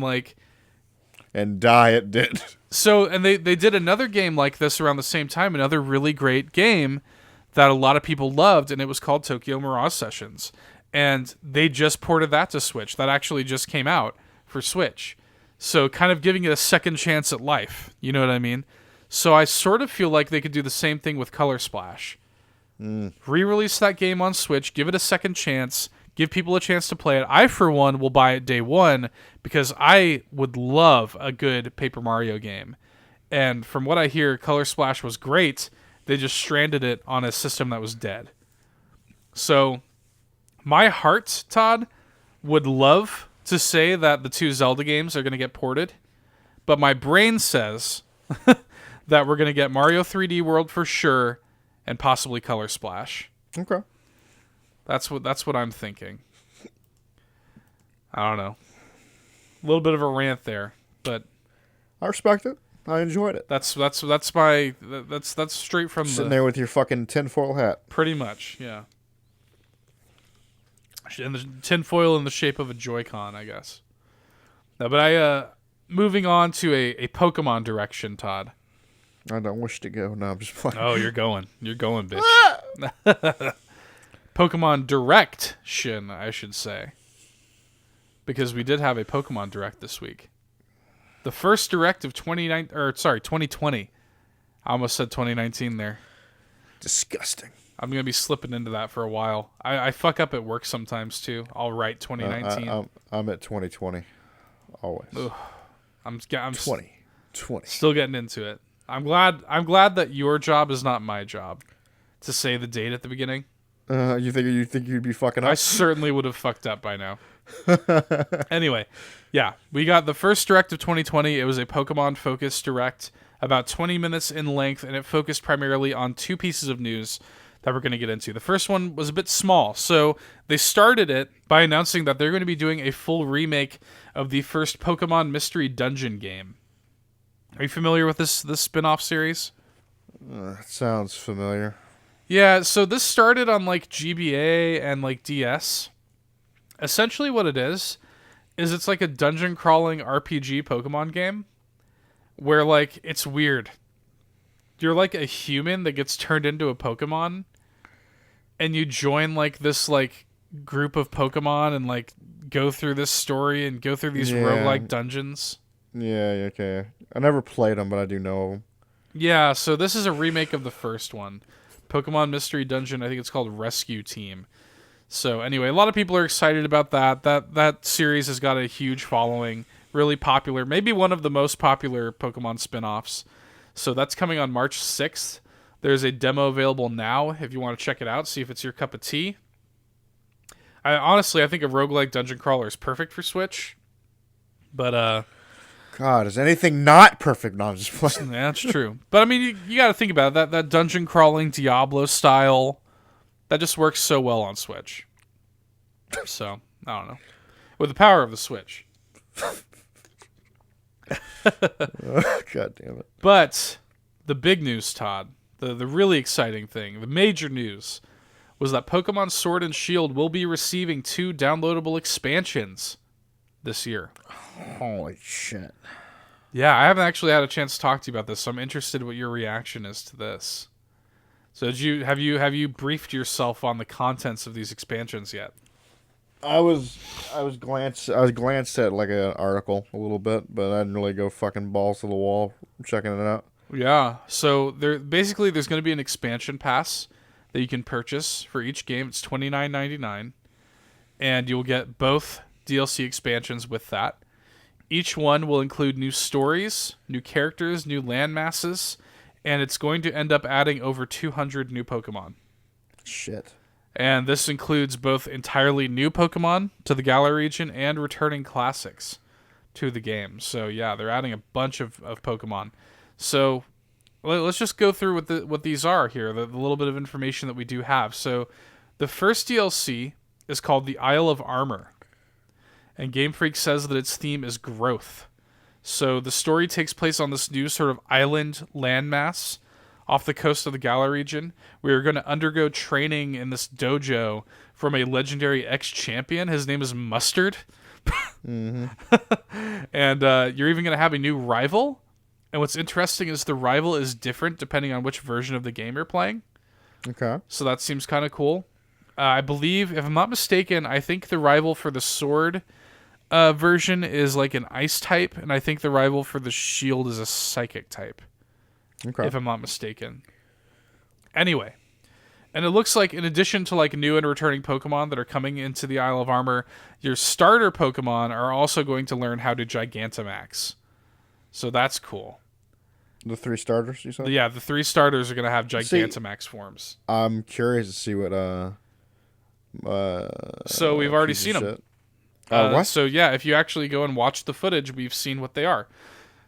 die it did. So and they did another game like this around the same time, another really great game that a lot of people loved, and it was called Tokyo Mirage Sessions. And they just ported that to Switch. That actually just came out for Switch. So kind of giving it a second chance at life. You know what I mean? So I sort of feel like they could do the same thing with Color Splash. Re-release that game on Switch, give it a second chance, give people a chance to play it. I, for one, will buy it day one because I would love a good Paper Mario game. And from what I hear, Color Splash was great. They just stranded it on a system that was dead. So my heart, Todd, would love to say that the 2 Zelda games are going to get ported, but my brain says that we're going to get Mario 3D World for sure, and possibly Color Splash. Okay, that's what I'm thinking. I don't know, a little bit of a rant there, but I respect it. I enjoyed it. That's straight from sitting there with your fucking tinfoil hat. Pretty much, yeah. And the tinfoil in the shape of a Joy-Con, I guess. No, but moving on to a Pokemon direction, Todd. I don't wish to go. No, I'm just playing. Oh, you're going, bitch. Pokemon Direction, I should say, because we did have a Pokemon Direct this week. The first Direct of 2020. I almost said 2019 there. Disgusting. I'm going to be slipping into that for a while. I fuck up at work sometimes, too. I'll write 2019. I'm at 2020. Always. Ugh. I'm 2020. Still getting into it. I'm glad that your job is not my job to say the date at the beginning. You think you'd be fucking up? I certainly would have fucked up by now. Anyway, yeah, we got the first Direct of 2020. It was a Pokemon-focused Direct, about 20 minutes in length, and it focused primarily on 2 pieces of news. that we're going to get into. The first one was a bit small, so they started it by announcing that they're going to be doing a full remake of the first Pokemon Mystery Dungeon game. Are you familiar with this spin-off series? Sounds familiar. Yeah, so this started on like GBA and like DS. Essentially what it is it's like a dungeon crawling RPG Pokemon game where like it's weird. You're like a human that gets turned into a Pokemon and you join like this like group of Pokemon and like go through this story and go through these roguelike dungeons. Yeah, okay. I never played them, but I do know them. Yeah, so this is a remake of the first one. Pokemon Mystery Dungeon, I think it's called Rescue Team. So anyway, a lot of people are excited about that. That series has got a huge following, really popular, maybe one of the most popular Pokemon spin-offs. So that's coming on March 6th. There's a demo available now if you want to check it out, see if it's your cup of tea. I think a roguelike dungeon crawler is perfect for Switch. But God, is anything not perfect? No, I'm just playing. Yeah, that's true. But I mean, you got to think about it. That dungeon crawling Diablo style, that just works so well on Switch. So, I don't know. With the power of the Switch. God damn it. But the big news, Todd, the really exciting thing, the major news, was that Pokemon Sword and Shield will be receiving 2 downloadable expansions this year. Holy shit. Yeah, I haven't actually had a chance to talk to you about this, so I'm interested in what your reaction is to this. So have you briefed yourself on the contents of these expansions yet? I was glanced at like an article a little bit, but I didn't really go fucking balls to the wall checking it out. Yeah. So there's going to be an expansion pass that you can purchase for each game. It's $29.99, and you'll get both DLC expansions with that. Each one will include new stories, new characters, new land masses, and it's going to end up adding over 200 new Pokemon. Shit. And this includes both entirely new Pokemon to the Galar region and returning classics to the game. So yeah, they're adding a bunch of Pokemon. So let's just go through what these are here, the little bit of information that we do have. So the first DLC is called the Isle of Armor. And Game Freak says that its theme is growth. So the story takes place on this new sort of island landmass off the coast of the Galar region. We are going to undergo training in this dojo from a legendary ex-champion. His name is Mustard. Mm-hmm. And you're even going to have a new rival. And what's interesting is the rival is different depending on which version of the game you're playing. Okay. So that seems kind of cool. I believe, if I'm not mistaken, I think the rival for the sword version is like an ice type, and I think the rival for the shield is a psychic type. Okay. If I'm not mistaken. Anyway, and it looks like in addition to like new and returning Pokemon that are coming into the Isle of Armor, your starter Pokemon are also going to learn how to Gigantamax. So that's cool. The 3 starters, you said? Yeah, the 3 starters are going to have Gigantamax forms. I'm curious to see what so we've already seen them. What? So yeah, if you actually go and watch the footage, we've seen what they are.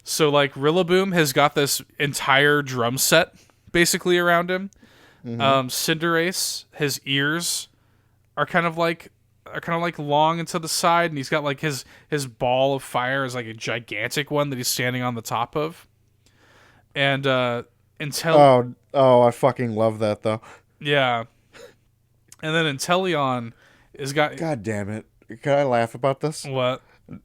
So like Rillaboom has got this entire drum set basically around him. Mm-hmm. Cinderace, his ears are kind of like long and to the side, and he's got like his ball of fire is like a gigantic one that he's standing on the top of. And until I fucking love that though. Yeah. And then Inteleon is got. God damn it! Can I laugh about this? What?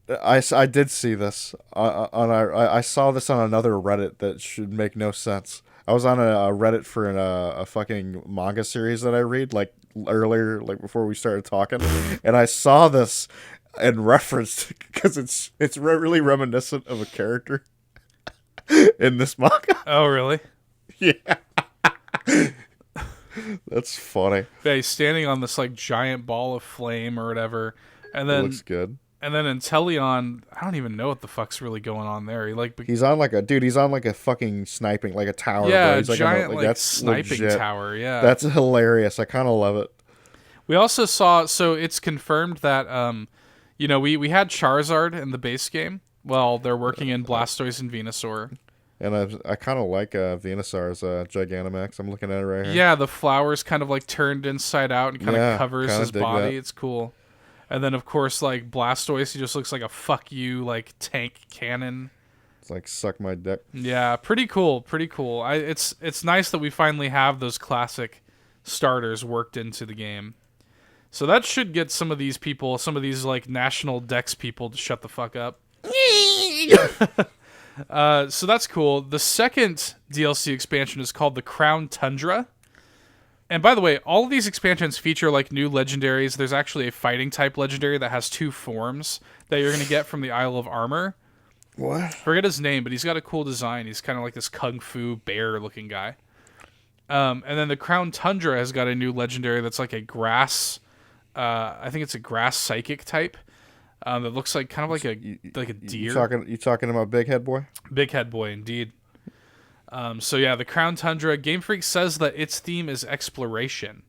I did see this I saw this on another Reddit that should make no sense. I was on a Reddit for a fucking manga series that I read like earlier, like before we started talking, and I saw this and referenced because it's really reminiscent of a character in this manga. Oh, really? Yeah. That's funny. Yeah, he's standing on this like giant ball of flame or whatever, and then it looks good. And then Inteleon, I don't even know what the fuck's really going on there. He's on like a fucking sniping, like a tower. Yeah, he's a giant like that's sniping legit. tower. Yeah, that's hilarious. I kind of love it. We also saw, so it's confirmed that we had Charizard in the base game. Well, they're working in Blastoise and Venusaur. And I kind of like Venusaur's Gigantamax. I'm looking at it right here. Yeah, the flowers kind of like turned inside out and kind of covers his body. That. It's cool. And then of course like Blastoise, he just looks like a fuck you like tank cannon. It's like suck my dick. Yeah, pretty cool. Pretty cool. It's nice that we finally have those classic starters worked into the game. So that should get some of these people, some of these like national Dex people to shut the fuck up. So that's cool. The second DLC expansion is called the Crown Tundra. And by the way, all of these expansions feature like new legendaries. There's actually a fighting type legendary that has 2 forms that you're going to get from the Isle of Armor. What? Forget his name, but he's got a cool design. He's kind of like this kung fu bear looking guy. And then the Crown Tundra has got a new legendary that's like a grass. I think it's a grass psychic type. That looks like kind of like a deer. You talking about Big Head Boy? Big Head Boy, indeed. So yeah, the Crown Tundra. Game Freak says that its theme is exploration.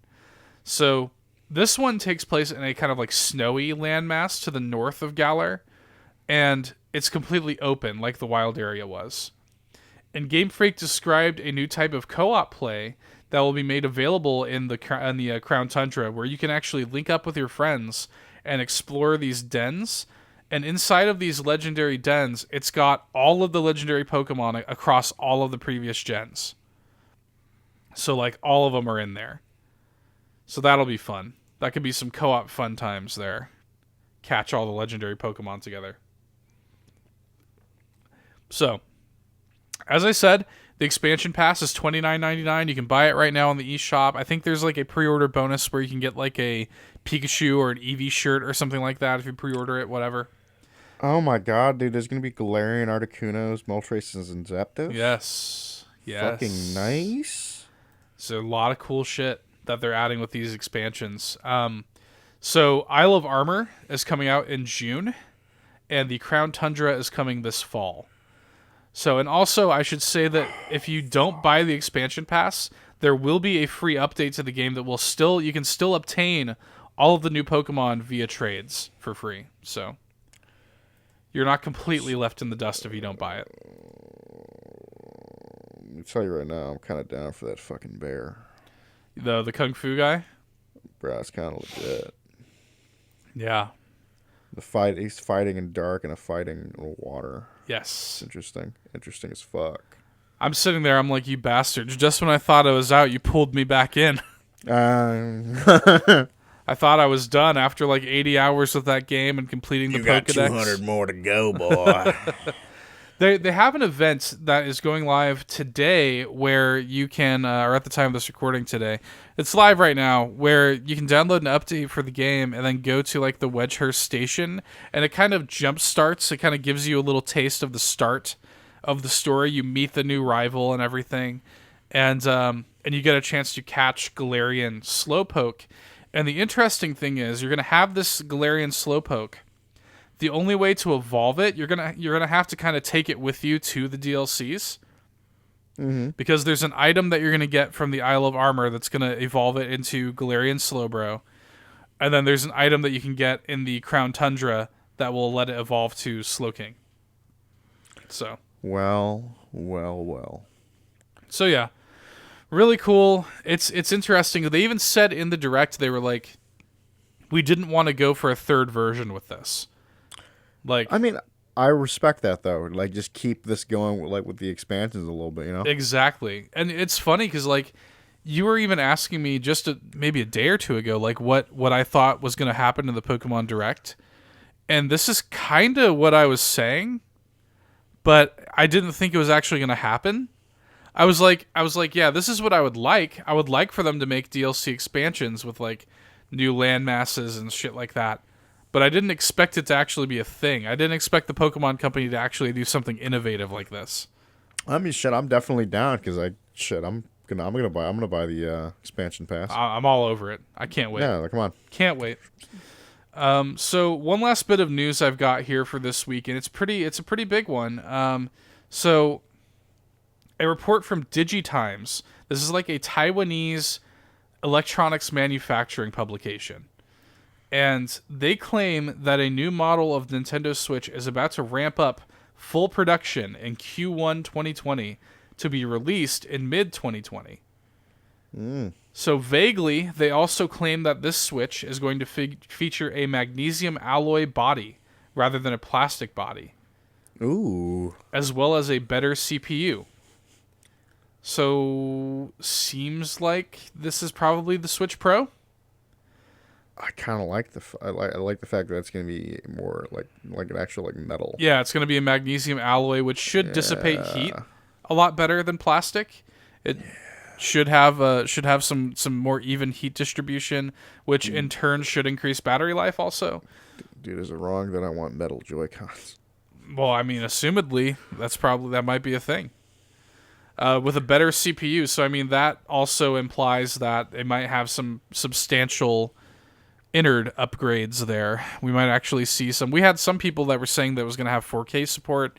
So this one takes place in a kind of like snowy landmass to the north of Galar, and it's completely open like the wild area was. And Game Freak described a new type of co-op play that will be made available in the Crown Tundra, where you can actually link up with your friends and explore these dens. And inside of these legendary dens, it's got all of the legendary Pokemon across all of the previous gens. So, like, all of them are in there. So that'll be fun. That could be some co-op fun times there. Catch all the legendary Pokemon together. So, as I said, the expansion pass is $29.99. You can buy it right now on the eShop. I think there's like a pre-order bonus where you can get like a Pikachu or an Eevee shirt or something like that if you pre-order it, whatever. Oh my god, dude, there's going to be Galarian, Articunos, Moltres, and Zapdos? Yes. Fucking nice. So a lot of cool shit that they're adding with these expansions. So Isle of Armor is coming out in June, and the Crown Tundra is coming this fall. So, and also I should say that if you don't buy the expansion pass, there will be a free update to the game that you can still obtain all of the new Pokemon via trades for free. So you're not completely left in the dust if you don't buy it. Let me tell you right now, I'm kind of down for that fucking bear. The Kung Fu guy? Bro, it's kind of legit. Yeah. He's fighting in dark and fighting in water. Yes. It's interesting as fuck. I'm sitting there, I'm like, you bastards. Just when I thought I was out, you pulled me back in. I thought I was done after like 80 hours with that game and completing the Pokedex. You got 200 more to go, boy. They have an event that is going live today where you can, or at the time of this recording today, it's live right now, where you can download an update for the game and then go to like the Wedgehurst station, and it kind of jump starts. It kind of gives you a little taste of the start of the story. You meet the new rival and everything, and you get a chance to catch Galarian Slowpoke. And the interesting thing is, you're going to have this Galarian Slowpoke. The only way to evolve it, you're gonna have to kind of take it with you to the DLCs, because there's an item that you're gonna get from the Isle of Armor that's gonna evolve it into Galarian Slowbro, and then there's an item that you can get in the Crown Tundra that will let it evolve to Slowking. So well. So yeah, really cool. It's interesting. They even said in the direct, they were like, we didn't want to go for a third version with this. Like, I mean, I respect that though. Like, just keep this going, like with the expansions a little bit, you know? Exactly. And it's funny because like you were even asking me just maybe a day or two ago, like what I thought was going to happen in the Pokemon Direct, and this is kind of what I was saying, but I didn't think it was actually going to happen. I was like, yeah, this is what I would like. I would like for them to make DLC expansions with like new land masses and shit like that. But I didn't expect it to actually be a thing. I didn't expect the Pokemon Company to actually do something innovative like this. I mean, shit, I'm definitely down because I'm gonna buy the expansion pass. I'm all over it. I can't wait. Yeah, come on, can't wait. So one last bit of news I've got here for this week, and it's a pretty big one. So a report from DigiTimes. This is like a Taiwanese electronics manufacturing publication. And they claim that a new model of Nintendo Switch is about to ramp up full production in Q1 2020 to be released in mid-2020. So vaguely, they also claim that this Switch is going to feature a magnesium alloy body rather than a plastic body. Ooh. As well as a better CPU. So, seems like this is probably the Switch Pro. I kind of like I like the fact that it's going to be more like an actual like metal. Yeah, it's going to be a magnesium alloy, which should dissipate heat a lot better than plastic. It should have some more even heat distribution, which in turn should increase battery life also. Dude, is it wrong that I want metal Joy-Cons? Well, I mean, assumedly, that might be a thing. With a better CPU, so I mean that also implies that it might have some substantial innard upgrades there. We might actually see some. We had some people that were saying that it was going to have 4K support.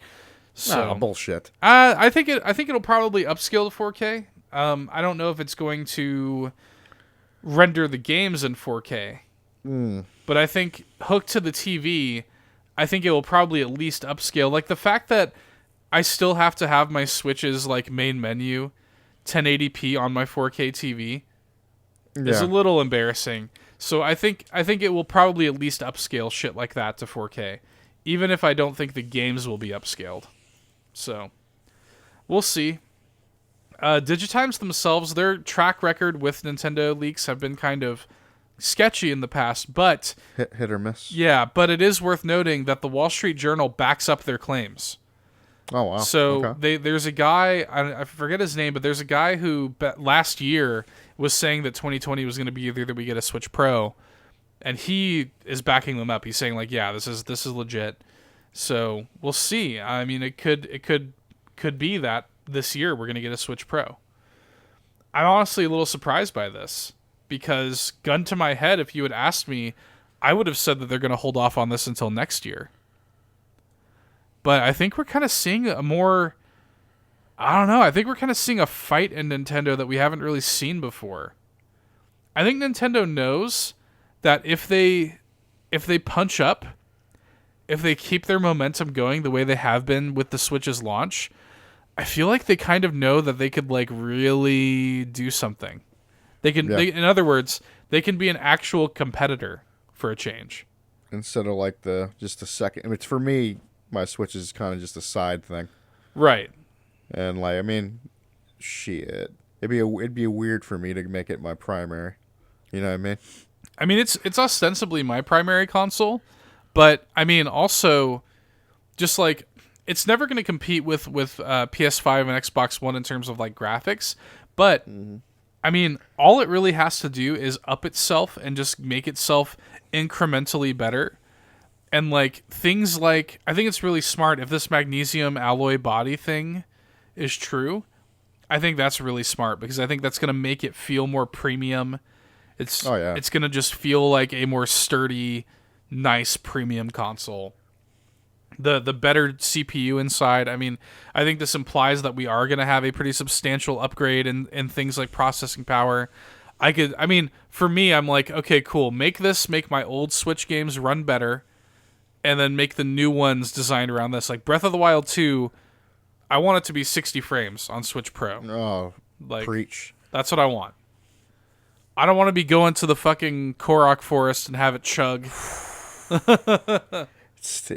So bullshit. I think it'll probably upscale to 4K. I don't know if it's going to render the games in 4K. But I think hooked to the TV, I think it will probably at least upscale. Like the fact that I still have to have my Switch's like main menu 1080p on my 4K TV is a little embarrassing. So I think it will probably at least upscale shit like that to 4K, even if I don't think the games will be upscaled. So we'll see. Digitimes themselves, their track record with Nintendo leaks have been kind of sketchy in the past, but hit or miss. Yeah, but it is worth noting that the Wall Street Journal backs up their claims. Oh wow! So there's a guy, I forget his name, but there's a guy who last year was saying that 2020 was going to be either that we get a Switch Pro, and he is backing them up. He's saying like, yeah, this is legit. So we'll see. I mean, it could be that this year we're going to get a Switch Pro. I'm honestly a little surprised by this because, gun to my head, if you had asked me, I would have said that they're going to hold off on this until next year. But I think we're kind of seeing I think we're kind of seeing a fight in Nintendo that we haven't really seen before. I think Nintendo knows that if they punch up, if they keep their momentum going the way they have been with the Switch's launch, I feel like they kind of know that they could like really do something. They can, in other words, they can be an actual competitor for a change. Instead of like just a second. I mean, it's for me. My Switch is kind of just a side thing, right? And like, I mean, shit, it'd be weird for me to make it my primary. You know what I mean? I mean, it's ostensibly my primary console, but I mean, also, just like it's never going to compete with PS5 and Xbox One in terms of like graphics. But I mean, all it really has to do is up itself and just make itself incrementally better. And like things like, I think it's really smart if this magnesium alloy body thing is true. I think that's really smart because I think that's going to make it feel more premium. It's going to just feel like a more sturdy, nice premium console. The better CPU inside. I mean, I think this implies that we are going to have a pretty substantial upgrade in things like processing power. For me, I'm like, okay, cool. Make my old Switch games run better. And then make the new ones designed around this. Like Breath of the Wild 2, I want it to be 60 frames on Switch Pro. Oh, like, preach. That's what I want. I don't want to be going to the fucking Korok Forest and have it chug.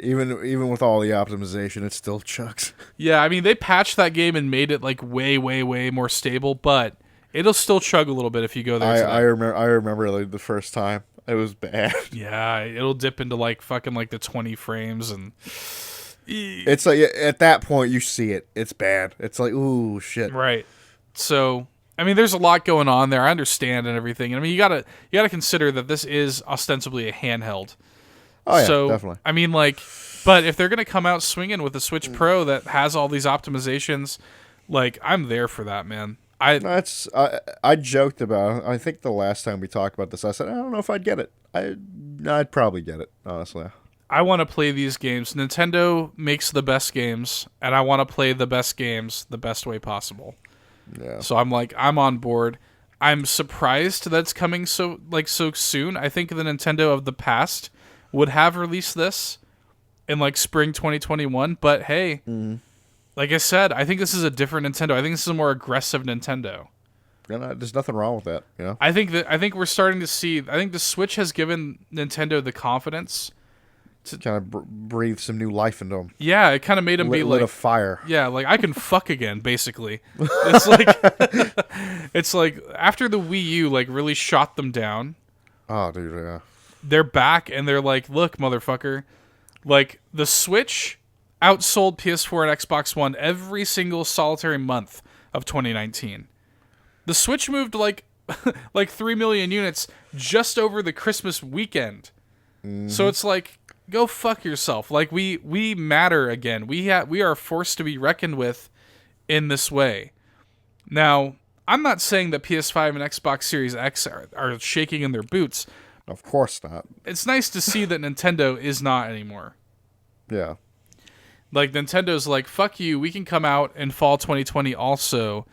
Even with all the optimization, it still chugs. Yeah, I mean, they patched that game and made it like way, way, way more stable, but it'll still chug a little bit if you go there. I remember like the first time. It was bad. Yeah, it'll dip into like fucking like the 20 frames and it's like at that point you see it. It's bad. It's like, ooh, shit. Right. So, I mean, there's a lot going on there. I understand and everything. I mean, you gotta consider that this is ostensibly a handheld. Oh yeah, so, definitely. I mean, like, but if they're gonna come out swinging with a Switch Pro that has all these optimizations, like, I'm there for that, man. I joked about it. I think the last time we talked about this, I said I don't know if I'd get it. I'd probably get it, honestly. I want to play these games. Nintendo makes the best games, and I want to play the best games the best way possible. Yeah. So I'm on board. I'm surprised that's coming so soon. I think the Nintendo of the past would have released this in like spring 2021. But hey, like I said, I think this is a different Nintendo. I think this is a more aggressive Nintendo. There's nothing wrong with that, you know. I think we're starting to see. I think the Switch has given Nintendo the confidence to kind of breathe some new life into them. Yeah, it kind of made them be like a fire. Yeah, like I can fuck again. Basically, it's like it's like after the Wii U like really shot them down. Oh, dude, yeah. They're back and they're like, look, motherfucker, like the Switch outsold PS4 and Xbox One every single solitary month of 2019. The Switch moved like 3 million units just over the Christmas weekend. So it's like, go fuck yourself. Like we matter again. We are forced to be reckoned with in this way. Now, I'm not saying that PS5 and Xbox Series X are shaking in their boots. Of course not. It's nice to see that Nintendo is not anymore. Yeah. Like Nintendo's like, fuck you, we can come out in fall 2020 also,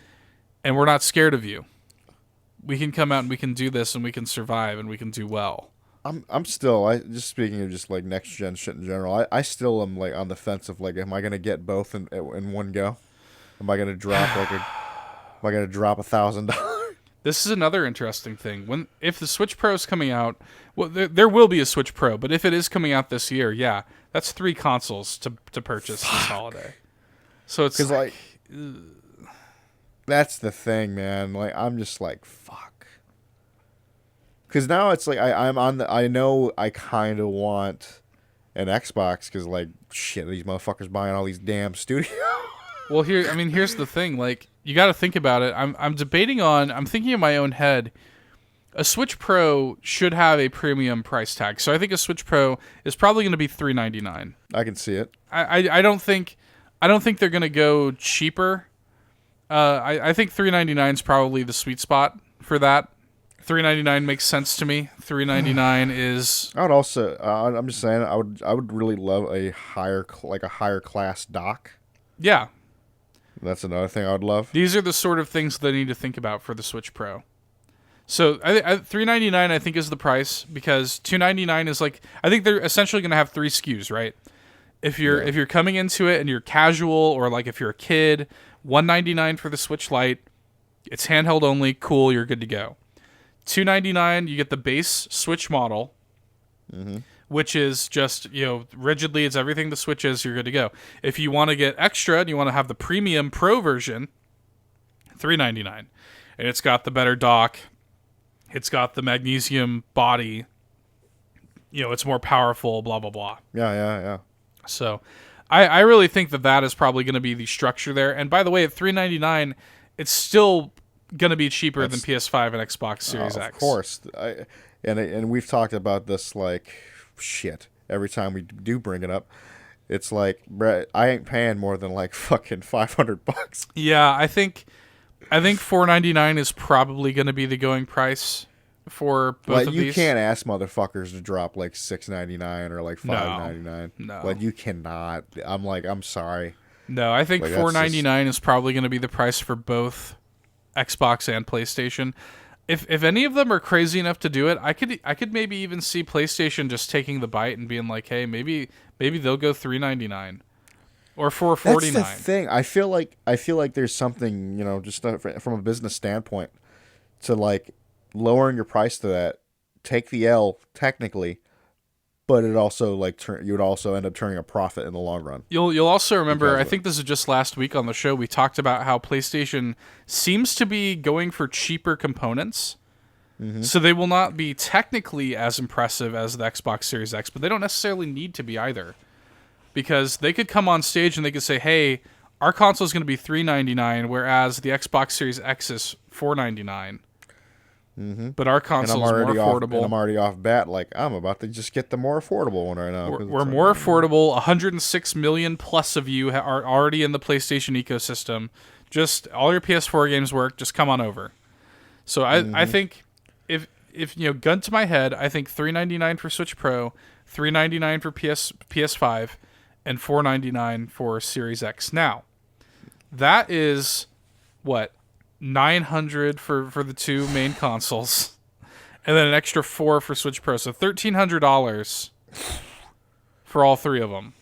and we're not scared of you. We can come out and we can do this and we can survive and we can do well. I'm still, just speaking of just like next gen shit in general, I still am like on the fence of like, am I gonna get both in one go? Am I gonna drop am I gonna drop $1,000? This is another interesting thing. If the Switch Pro is coming out, well, there will be a Switch Pro, but if it is coming out this year, yeah, that's 3 consoles to purchase this holiday. So it's like that's the thing, man. Like I'm just like fuck. Because now it's like I know I kind of want an Xbox because like shit, these motherfuckers buying all these damn studios. Well, here's the thing. Like you got to think about it. I'm thinking in my own head. A Switch Pro should have a premium price tag. So I think a Switch Pro is probably going to be $399. I can see it. I don't think they're going to go cheaper. I think $399 is probably the sweet spot for that. $399 makes sense to me. $399 is. I would also. I'm just saying. I would really love a higher class dock. Yeah. That's another thing I would love. These are the sort of things that I need to think about for the Switch Pro. So $399 I think is the price because $299 is like I think they're essentially going to have 3 SKUs, right? If you're coming into it and you're casual or like if you're a kid, $199 for the Switch Lite. It's handheld only, cool, you're good to go. $299 you get the base Switch model. Which is just, rigidly it's everything the Switch is, you're good to go. If you want to get extra and you want to have the premium Pro version, $399. And it's got the better dock. It's got the magnesium body. It's more powerful, blah, blah, blah. Yeah. So I really think that is probably going to be the structure there. And by the way, at $399, it's still going to be cheaper than PS5 and Xbox Series X. Of course. And we've talked about this like shit every time we do bring it up. It's like, Brett, I ain't paying more than like fucking $500. Yeah, I think $499 is probably going to be the going price for both of these. You can't ask motherfuckers to drop like $6.99 or like $5.99. No. Like you cannot. I'm sorry. No, I think $499 is probably going to be the price for both Xbox and PlayStation. If any of them are crazy enough to do it, I could maybe even see PlayStation just taking the bite and being like, hey, maybe they'll go $399 or $449. That's the thing. I feel like there's something, just from a business standpoint, to like lowering your price to that, take the L technically, but it also like you would also end up turning a profit in the long run. You'll also remember, I think this is just last week on the show, we talked about how PlayStation seems to be going for cheaper components. So they will not be technically as impressive as the Xbox Series X, but they don't necessarily need to be either. Because they could come on stage and they could say, hey, our console is going to be $399, whereas the Xbox Series X is $499. But our console is more affordable. I'm already off bat. Like, I'm about to just get the more affordable one right now. We're more affordable. 106 million plus of you are already in the PlayStation ecosystem. Just all your PS4 games work. Just come on over. So I think if gun to my head, I think $399 for Switch Pro, $399 for PS5, and $499 for Series X. Now, that is what? $900 for the 2 main consoles, and then an extra $4 for Switch Pro. So $1,300 for all 3 of them.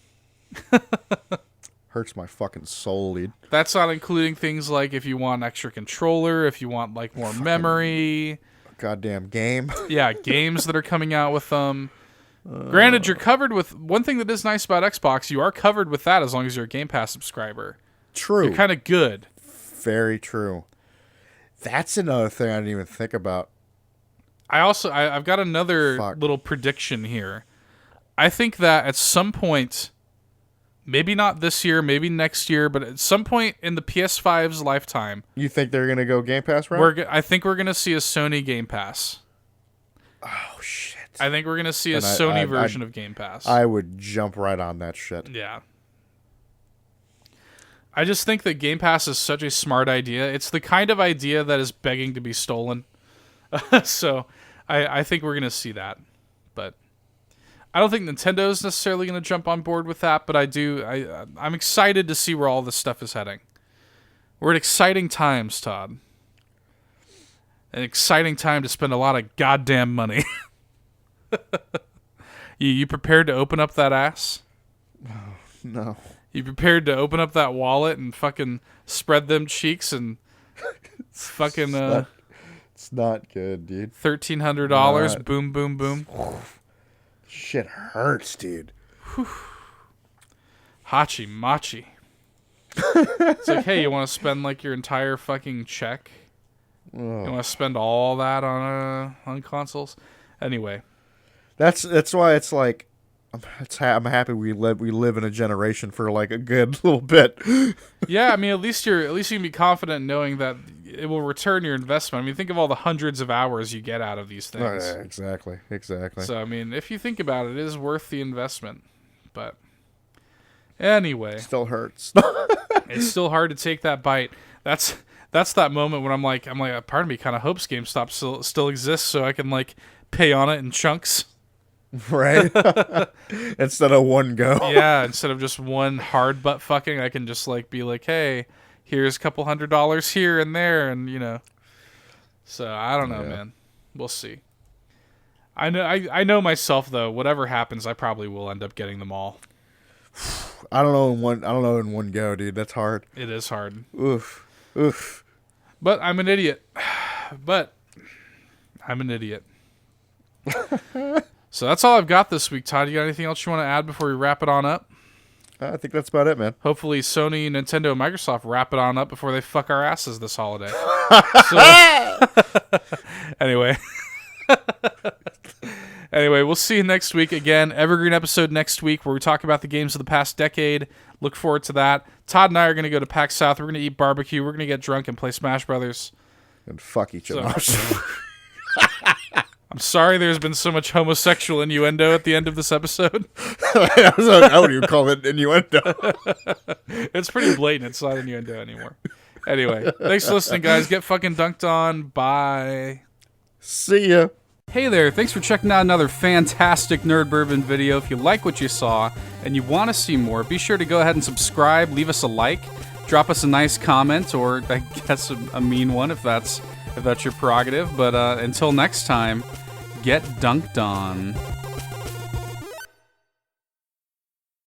Hurts my fucking soul, dude. That's not including things like if you want extra controller, if you want like more memory. Goddamn game. Yeah, games that are coming out with them. Granted, you're covered with... One thing that is nice about Xbox, you are covered with that as long as you're a Game Pass subscriber. True. You're kind of good. Very true. That's another thing I didn't even think about. I've got another little prediction here. I think that at some point, maybe not this year, maybe next year, but at some point in the PS5's lifetime... You think they're going to go Game Pass route? I think we're going to see a Sony Game Pass. Oh, shit. I think we're going to see a Sony version of Game Pass. I would jump right on that shit. Yeah. I just think that Game Pass is such a smart idea. It's the kind of idea that is begging to be stolen. So I think we're going to see that. But I don't think Nintendo's necessarily going to jump on board with that, but I'm excited to see where all this stuff is heading. We're at exciting times, Todd. An exciting time to spend a lot of goddamn money. You prepared to open up that ass? No. You prepared to open up that wallet and fucking spread them cheeks and fucking it's not good, dude. $1,300. Boom, boom, boom. Shit hurts, dude. Hachi machi. It's like, hey, you want to spend like your entire fucking check? You want to spend all that on consoles? Anyway, that's why it's like I'm happy we live in a generation for like a good little bit. Yeah, I mean, at least you can be confident knowing that it will return your investment. I mean, think of all the hundreds of hours you get out of these things. Oh, yeah, exactly. So, I mean, if you think about it, it is worth the investment. But anyway, still hurts. It's still hard to take that bite. That's that moment when I'm like, part of me kind of hopes GameStop still exists so I can like pay on it in chunks. Right? Instead of one go. Yeah, instead of just one hard butt fucking, I can just like be like, hey, here's a couple $100 here and there, and you know. So I don't know, man. We'll see. I know myself though. Whatever happens, I probably will end up getting them all. I don't know in one go, dude. That's hard. It is hard. Oof. But I'm an idiot. So that's all I've got this week, Todd. You got anything else you want to add before we wrap it on up? I think that's about it, man. Hopefully Sony, Nintendo, and Microsoft wrap it on up before they fuck our asses this holiday. Anyway. Anyway, we'll see you next week. Again, evergreen episode next week where we talk about the games of the past decade. Look forward to that. Todd and I are going to go to PAX South. We're going to eat barbecue. We're going to get drunk and play Smash Brothers. And fuck each other. I'm sorry there's been so much homosexual innuendo at the end of this episode. I wouldn't even call it innuendo. It's pretty blatant. It's not innuendo anymore. Anyway, thanks for listening, guys. Get fucking dunked on. Bye. See ya. Hey there, thanks for checking out another fantastic Nerd Bourbon video. If you like what you saw and you want to see more, be sure to go ahead and subscribe, leave us a like, drop us a nice comment, or I guess a mean one if that's your prerogative. But until next time, get dunked on.